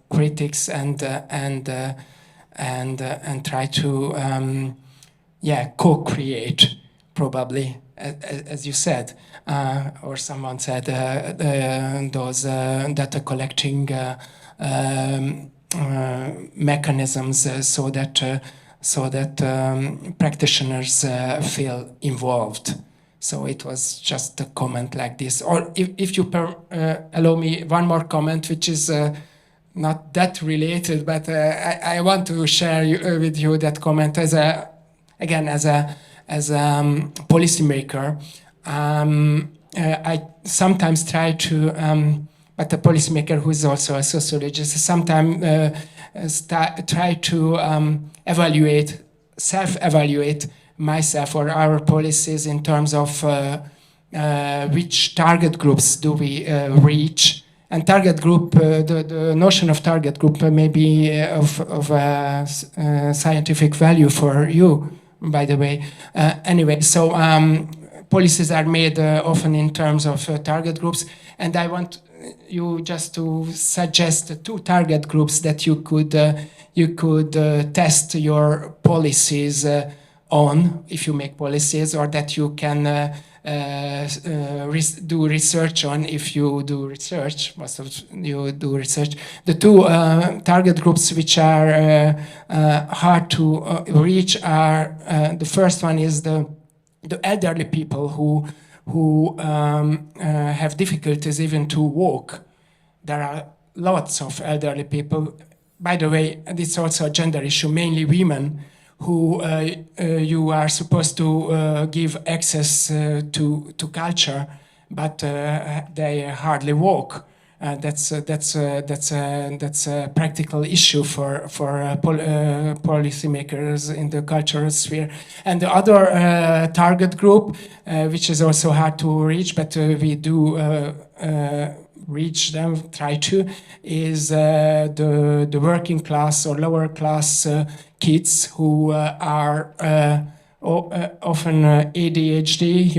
critics and try to co-create, probably, as you said, or someone said, those data collecting mechanisms so that practitioners feel involved. So it was just a comment like this. Or if you allow me one more comment, which is not that related, but I want to share with you that comment as a policymaker. I sometimes try to. But a policymaker who is also a sociologist sometimes try to self-evaluate myself or our policies in terms of which target groups do we reach. And target group, the notion of target group may be of scientific value for you, by the way. Anyway, so policies are made often in terms of target groups, and I want you just to suggest 2 target groups that you could test your policies on if you make policies, or that you can do research on if you do research. Most of you do research. The 2 target groups which are hard to reach are the first one is the elderly people who have difficulties even to walk. There are lots of elderly people. By the way, it's also a gender issue, mainly women, who you are supposed to give access to culture, but they hardly walk. That's a practical issue for policymakers in the cultural sphere. And the other target group, which is also hard to reach, but we do reach them, try to, is the working class or lower class kids who are often ADHD,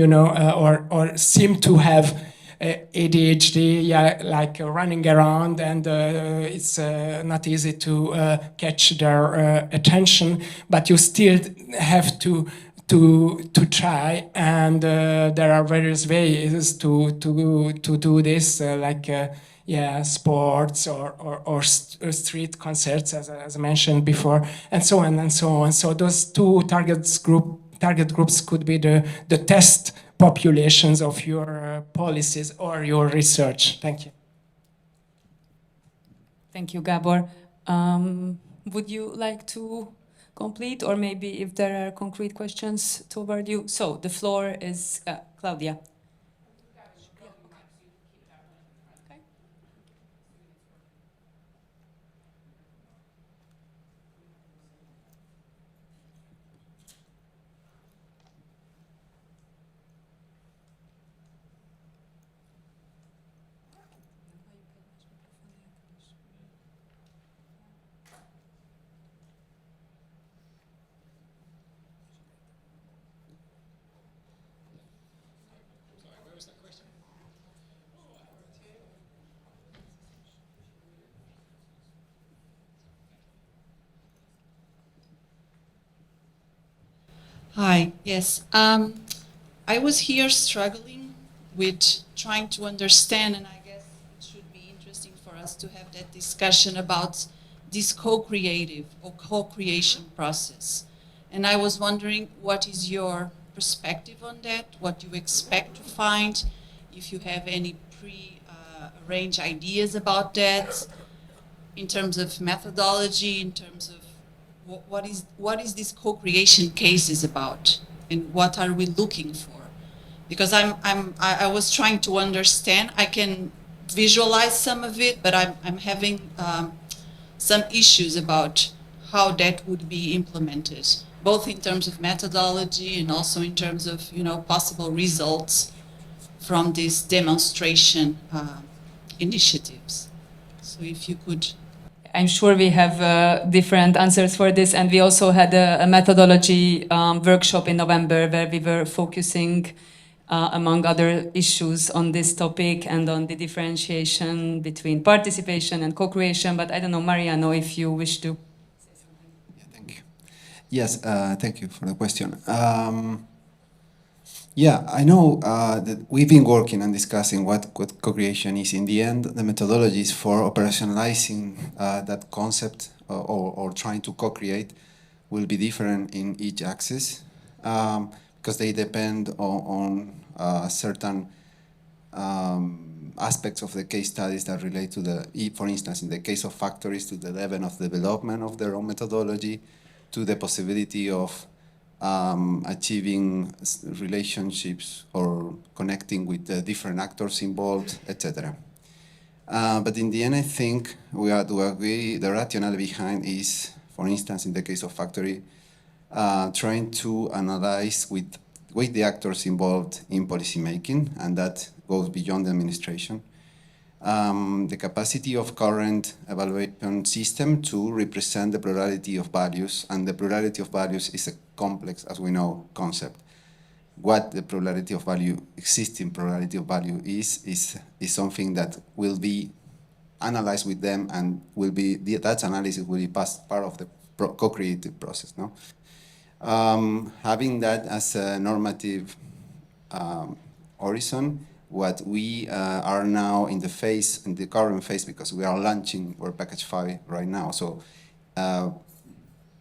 or seem to have ADHD, like running around, and it's not easy to catch their attention, but you still have to try, and there are various ways to do this, like sports or street concerts, as I mentioned before, and so on and so on. So those 2 target groups could be the test populations of your policies or your research. Thank you. Thank you, Gabor. Would you like to complete, or maybe if there are concrete questions toward you? So the floor is Claudia. Hi, yes. I was here struggling with trying to understand, and I guess it should be interesting for us to have that discussion about this co-creative or co-creation process. And I was wondering, what is your perspective on that? What you expect to find? If you have any pre-arranged ideas about that, in terms of methodology, in terms of what is this co-creation case is about, and what are we looking for? Because I was trying to understand. I can visualize some of it, but I'm having some issues about how that would be implemented, both in terms of methodology and also in terms of possible results from these demonstration initiatives. So if you could. I'm sure we have different answers for this, and we also had a methodology workshop in November where we were focusing, among other issues, on this topic and on the differentiation between participation and co-creation. But I don't know, Mariano, if you wish to say something. Yeah, thank you. Yes, thank you for the question. Yeah, I know that we've been working and discussing what co-creation is. In the end, the methodologies for operationalizing that concept or trying to co-create will be different in each axis because they depend on certain aspects of the case studies that relate to for instance, in the case of factories, to the level of development of their own methodology, to the possibility of achieving relationships or connecting with the different actors involved, etc. But in the end, I think the rationale behind is, for instance, in the case of factory, trying to analyze with the actors involved in policymaking, and that goes beyond the administration, the capacity of current evaluation system to represent the plurality of values, and the plurality of values is a complex, as we know, concept. what the probability of value, existing probability of value is something that will be analyzed with them, and will be, that analysis will be part of the co-creative process. No, having that as a normative horizon, what we are now in the current phase, because we are launching Work Package 5 right now. So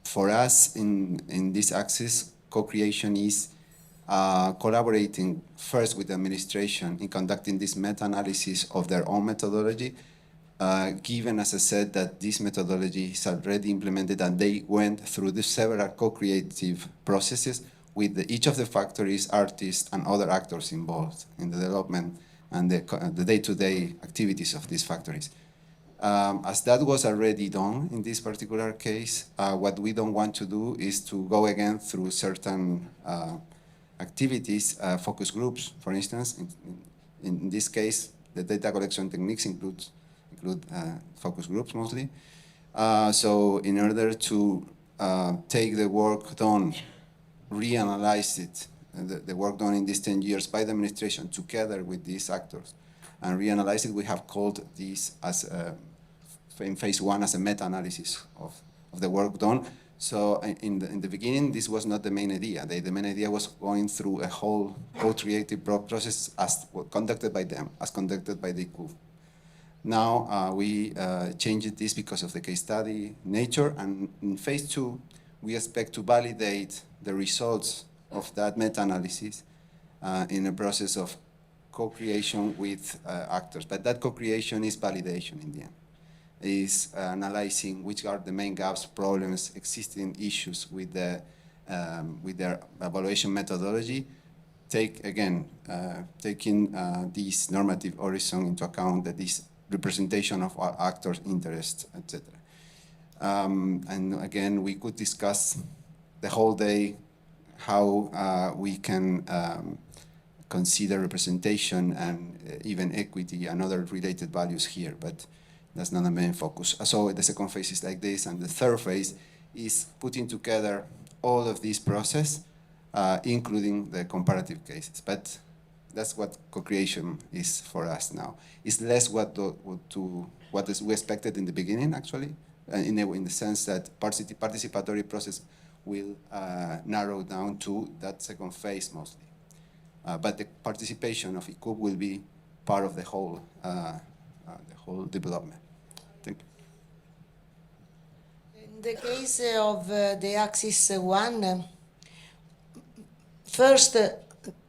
for us in this axis, co-creation is collaborating first with the administration in conducting this meta-analysis of their own methodology, given, as I said, that this methodology is already implemented and they went through the several co-creative processes with each of the factories, artists, and other actors involved in the development and the day-to-day activities of these factories. As that was already done in this particular case, what we don't want to do is to go again through certain activities, focus groups, for instance. In this case, the data collection techniques include focus groups mostly. So in order to take the work done, reanalyze it, the work done in these 10 years by the administration together with these actors, and reanalyze it, we have called this as in phase 1 as a meta-analysis of the work done. So in the beginning, this was not the main idea. The main idea was going through a whole co-creative process as conducted by them, as conducted by the ICUB. Now we changed this because of the case study nature, and in phase 2, we expect to validate the results of that meta-analysis in a process of co-creation with actors. But that co-creation is validation in the end. Is analyzing which are the main gaps, problems, existing issues with their evaluation methodology, taking this normative horizon into account, that this representation of our actors' interests, etc. And again, we could discuss the whole day how we can consider representation and even equity and other related values here, but that's not the main focus. So the second phase is like this, and the third phase is putting together all of this process, including the comparative cases. But that's what co-creation is for us now. It's less what we expected in the beginning, actually, in the sense that participatory process will narrow down to that second phase mostly. But the participation of ICUB will be part of the whole development. Thank you. In the case of the Axis 1, first,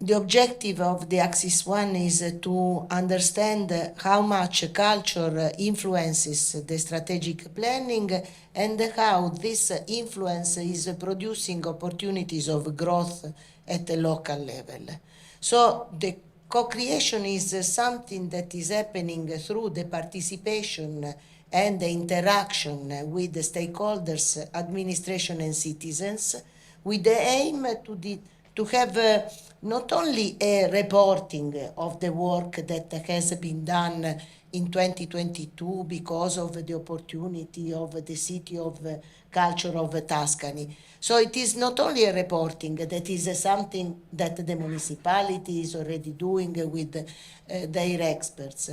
the objective of the Axis 1 is to understand how much culture influences the strategic planning and how this influence is producing opportunities of growth at the local level. So the co-creation is something that is happening through the participation and the interaction with the stakeholders, administration and citizens, with the aim to have not only a reporting of the work that has been done in 2022 because of the opportunity of the city of culture of Tuscany. So it is not only a reporting, that is something that the municipality is already doing with their experts.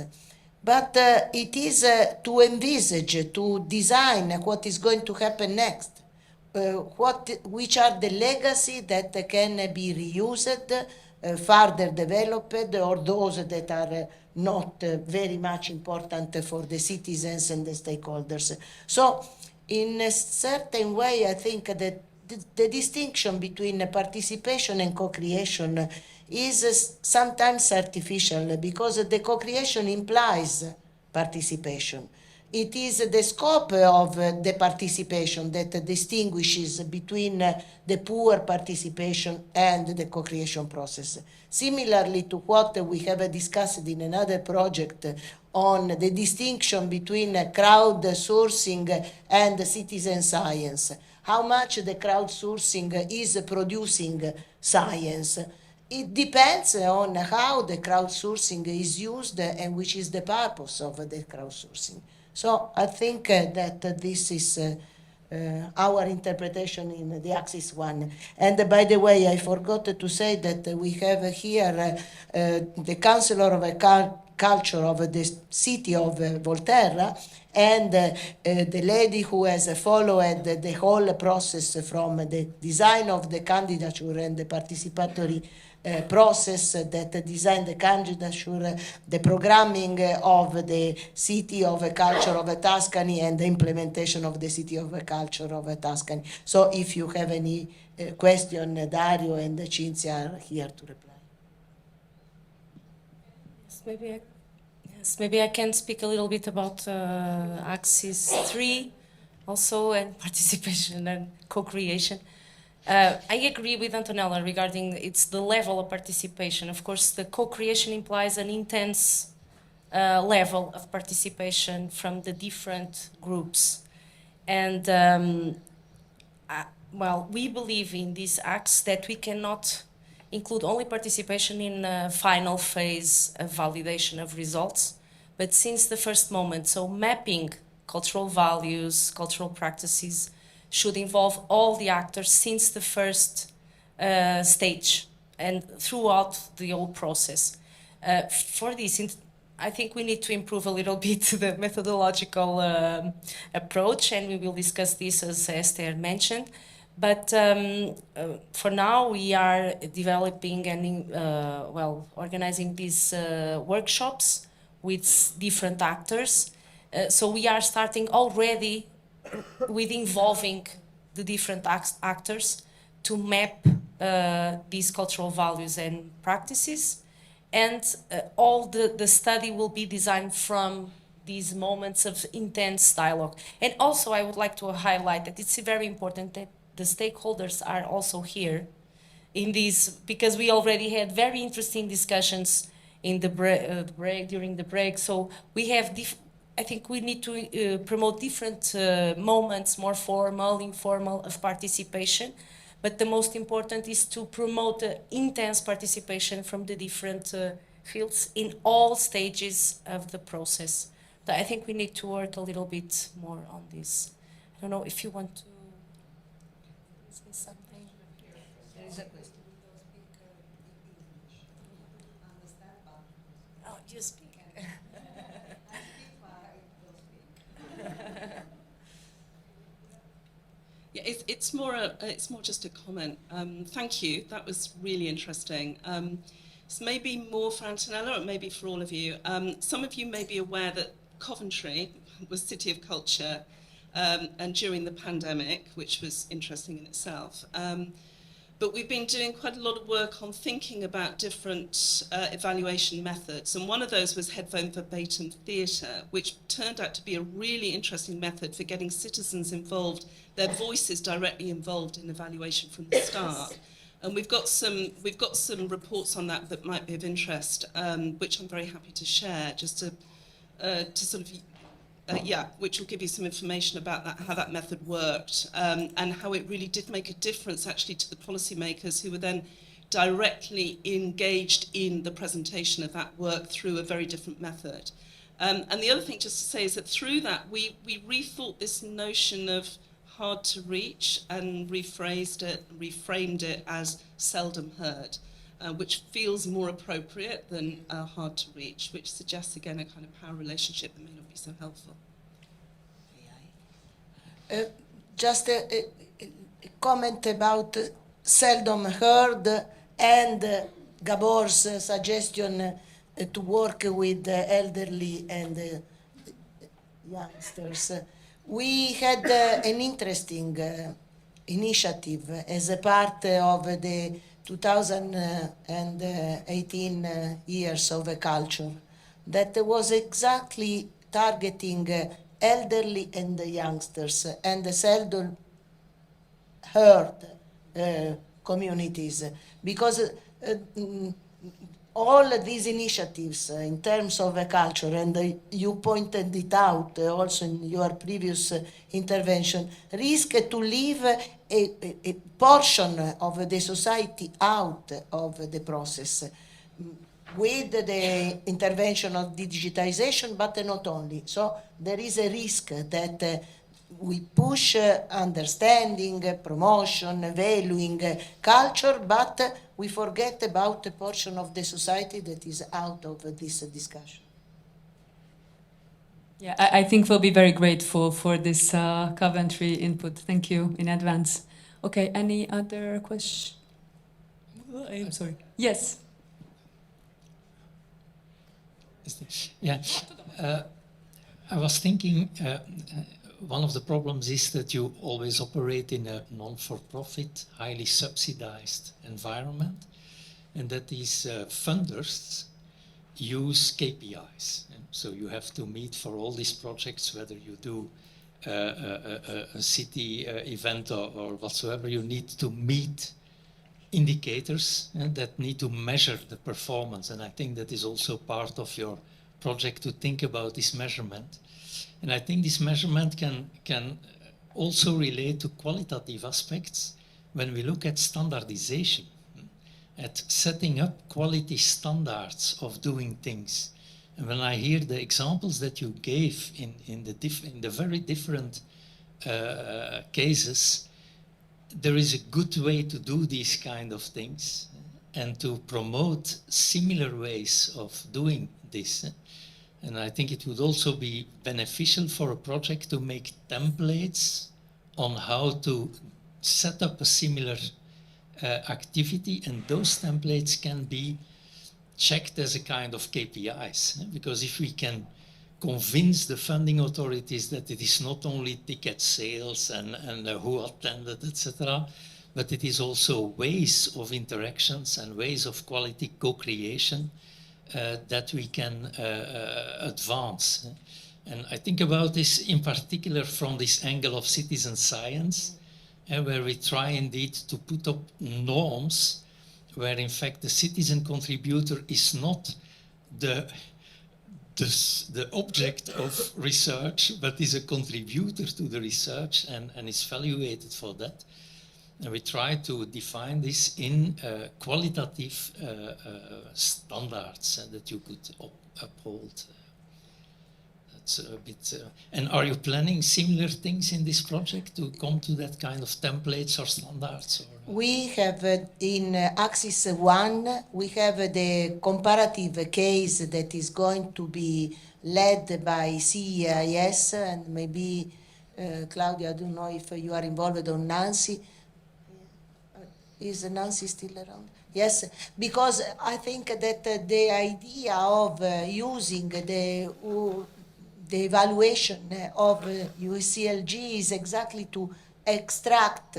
But it is to envisage, to design what is going to happen next. Which are the legacy that can be reused, further developed, or those that are not very much important for the citizens and the stakeholders. So in a certain way, I think that the distinction between participation and co-creation is sometimes artificial, because the co-creation implies participation. It is the scope of the participation that distinguishes between the poor participation and the co-creation process. Similarly to what we have discussed in another project on the distinction between crowdsourcing and citizen science, how much the crowdsourcing is producing science. It depends on how the crowdsourcing is used and which is the purpose of the crowdsourcing. So I think that this is our interpretation in the Axis 1. And by the way, I forgot to say that we have here the Councillor of Culture of the city of Volterra, and the lady who has followed the whole process from the design of the candidature and the participatory process that designed the candidature, the programming of the City of Culture of Tuscany, and the implementation of the City of Culture of Tuscany. So if you have any question, Dario and Cinzia are here to reply. Maybe I can speak a little bit about Axis 3 also, and participation and co-creation. I agree with Antonella regarding it's the level of participation. Of course, the co-creation implies an intense level of participation from the different groups. And well, we believe in these acts that we cannot include only participation in a final phase of validation of results, but since the first moment. So mapping cultural values, cultural practices should involve all the actors since the first stage and throughout the whole process. For this, I think we need to improve a little bit the methodological approach, and we will discuss this as Esther mentioned. But for now, we are developing and organizing these workshops with different actors. So we are starting already with involving the different actors to map these cultural values and practices. And all the study will be designed from these moments of intense dialogue. And also, I would like to highlight that it's very important that the stakeholders are also here in these, because we already had very interesting discussions in the break, during the break. So we have, I think we need to promote different moments, more formal, informal, of participation. But the most important is to promote intense participation from the different fields in all stages of the process. So I think we need to work a little bit more on this. I don't know if you want to say something. There is a question. Oh, you speak. Yeah, it's more just a comment. Thank you. That was really interesting. It's maybe more for Antonella, or maybe for all of you. Some of you may be aware that Coventry was City of Culture, and during the pandemic, which was interesting in itself. But we've been doing quite a lot of work on thinking about different evaluation methods. And one of those was headphone verbatim theatre, which turned out to be a really interesting method for getting citizens involved, their voices directly involved in evaluation from the start. And we've got some reports on that might be of interest, which I'm very happy to share, just to sort of which will give you some information about that, how that method worked, and how it really did make a difference actually to the policymakers who were then directly engaged in the presentation of that work through a very different method. And the other thing just to say is that through that we rethought this notion of hard to reach and reframed it as seldom heard, which feels more appropriate than hard to reach, which suggests again a kind of power relationship that may not be so helpful. Just a comment about seldom heard and Gabor's suggestion to work with elderly and youngsters. We had an interesting initiative as a part of the 2018 Years of Culture that was exactly targeting elderly and youngsters and seldom heard communities, because all these initiatives in terms of culture, and you pointed it out also in your previous intervention, risk to leave a portion of the society out of the process with the intervention of digitization, but not only. So there is a risk that we push understanding, promotion, valuing culture, but we forget about a portion of the society that is out of this discussion. Yeah, I think we'll be very grateful for this Coventry input. Thank you in advance. Okay, any other question? I'm sorry. Yes. Yeah, I was thinking one of the problems is that you always operate in a non-for-profit, highly subsidized environment, and that these funders use KPIs. So you have to meet for all these projects, whether you do a city event or whatsoever, you need to meet indicators that need to measure the performance. And I think that is also part of your project to think about this measurement. And I think this measurement can also relate to qualitative aspects when we look at standardization, at setting up quality standards of doing things. And when I hear the examples that you gave in the very different cases, there is a good way to do these kind of things and to promote similar ways of doing this. And I think it would also be beneficial for a project to make templates on how to set up a similar activity, and those templates can be checked as a kind of KPIs. Because if we can convince the funding authorities that it is not only ticket sales and who attended, etc., but it is also ways of interactions and ways of quality co-creation that we can advance. And I think about this in particular from this angle of citizen science, where we try indeed to put up norms where in fact the citizen contributor is not the object of research, but is a contributor to the research and is evaluated for that. And we try to define this in qualitative standards that you could uphold. That's a bit. And are you planning similar things in this project to come to that kind of templates or standards? Or? We have in Axis 1, we have the comparative case that is going to be led by CEIS, and maybe Claudia, I don't know if you are involved, or Nancy. Is Nancy still around? Yes, because I think that the idea of using the evaluation of UCLG is exactly to extract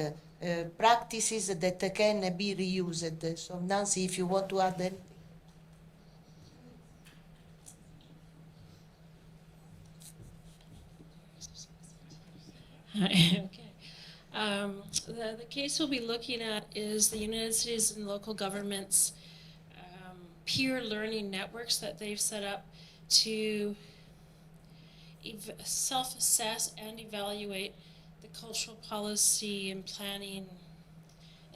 practices that can be reused. So Nancy, if you want to add anything. Okay. The case we'll be looking at is the United States and local governments peer learning networks that they've set up to self-assess and evaluate the cultural policy and planning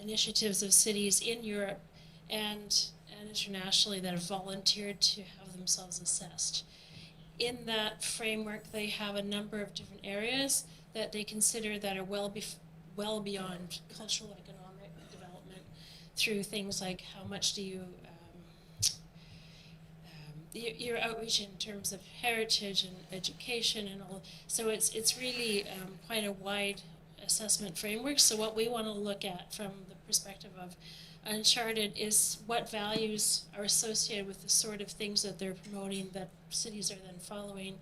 initiatives of cities in Europe and internationally that have volunteered to have themselves assessed. In that framework, they have a number of different areas that they consider that are well beyond cultural economic development, through things like how much do you your outreach in terms of heritage and education and all. So it's really quite a wide assessment framework. So what we want to look at from the perspective of UNCHARTED is what values are associated with the sort of things that they're promoting that cities are then following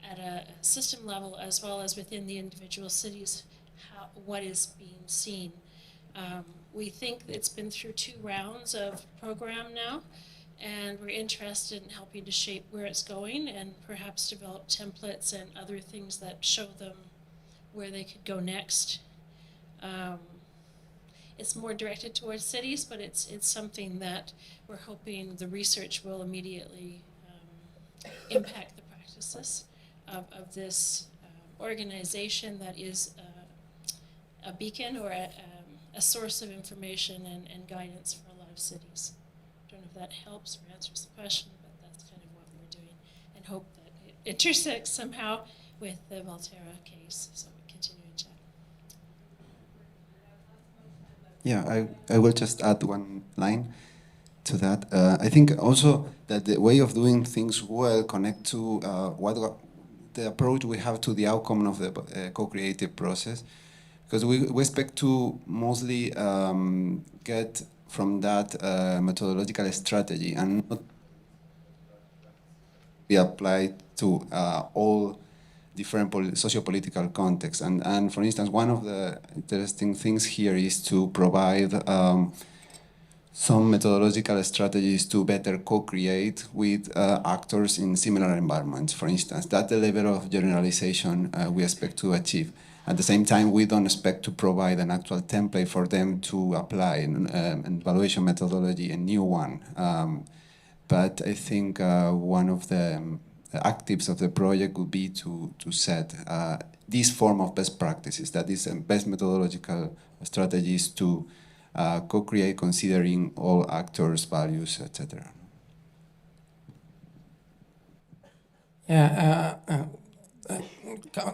at a system level, as well as within the individual cities, what is being seen. We think it's been through 2 rounds of program now, and we're interested in helping to shape where it's going and perhaps develop templates and other things that show them where they could go next. It's more directed towards cities, but it's something that we're hoping the research will immediately impact the practices of this organization that is a beacon or a source of information and guidance for a lot of cities. I don't know if that helps or answers the question, but that's kind of what we're doing, and hope that it intersects somehow with the Valterra case. So Yeah, I will just add one line to that. I think also that the way of doing things well connect to the approach we have to the outcome of the co-creative process, because we expect to mostly get from that methodological strategy and not be applied to all different socio-political contexts. And for instance, one of the interesting things here is to provide some methodological strategies to better co-create with actors in similar environments. For instance, that's the level of generalization we expect to achieve. At the same time, we don't expect to provide an actual template for them to apply an evaluation methodology, a new one. But I think one of the actives of the project would be to set this form of best practices, that is best methodological strategies to co-create considering all actors, values, etc. Yeah,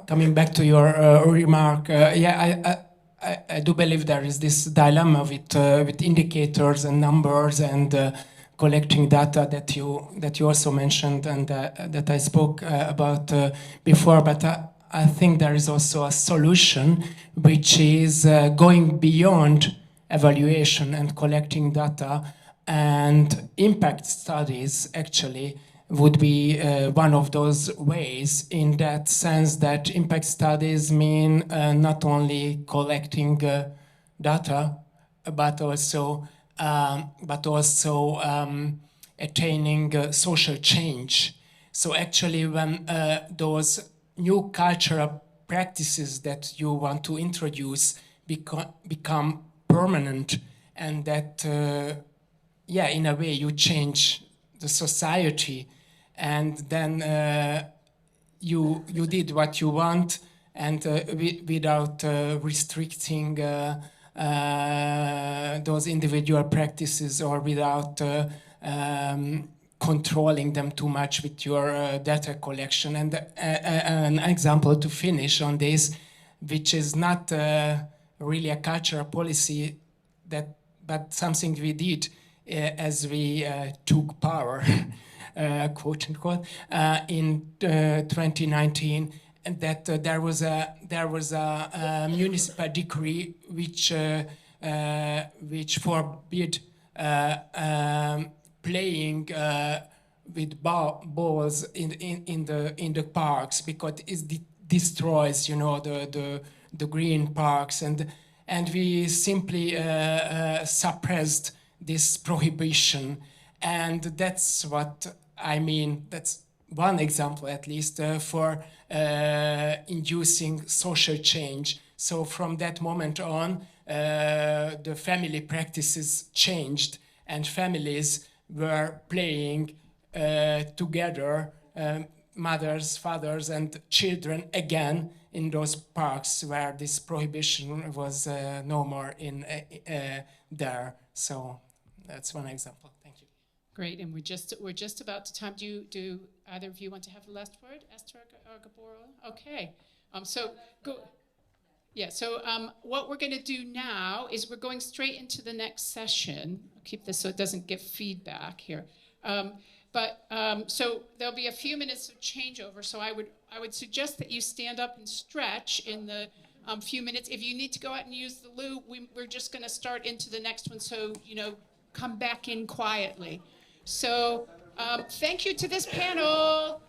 coming back to your remark, yeah, I do believe there is this dilemma with indicators and numbers and collecting data that you also mentioned and that I spoke about before. But I think there is also a solution which is going beyond evaluation and collecting data, and impact studies actually would be one of those ways, in that sense that impact studies mean not only collecting data, but also attaining social change. So actually, when those new cultural practices that you want to introduce become permanent, and that, yeah, in a way you change the society, and then you did what you want, and without restricting those individual practices, or without controlling them too much with your data collection. And an example to finish on this, which is not really a cultural policy, but something we did as we took power, quote unquote, in 2019, and that there was a municipal decree which forbid playing with balls in the parks, because it destroys, the green parks, and we simply suppressed this prohibition. And that's what I mean. That's one example, at least, for inducing social change. So from that moment on, the family practices changed, and families were playing together, mothers, fathers, and children again in those parks where this prohibition was no more there. So that's one example. Thank you. Great, and we're just about to time. Do either of you want to have the last word, Esther or Gabor? Okay. So go. Yeah. So what we're going to do now is we're going straight into the next session. I'll keep this so it doesn't get feedback here. So there'll be a few minutes of changeover. So I would suggest that you stand up and stretch in the few minutes. If you need to go out and use the loo, we're just going to start into the next one. So come back in quietly. So thank you to this panel.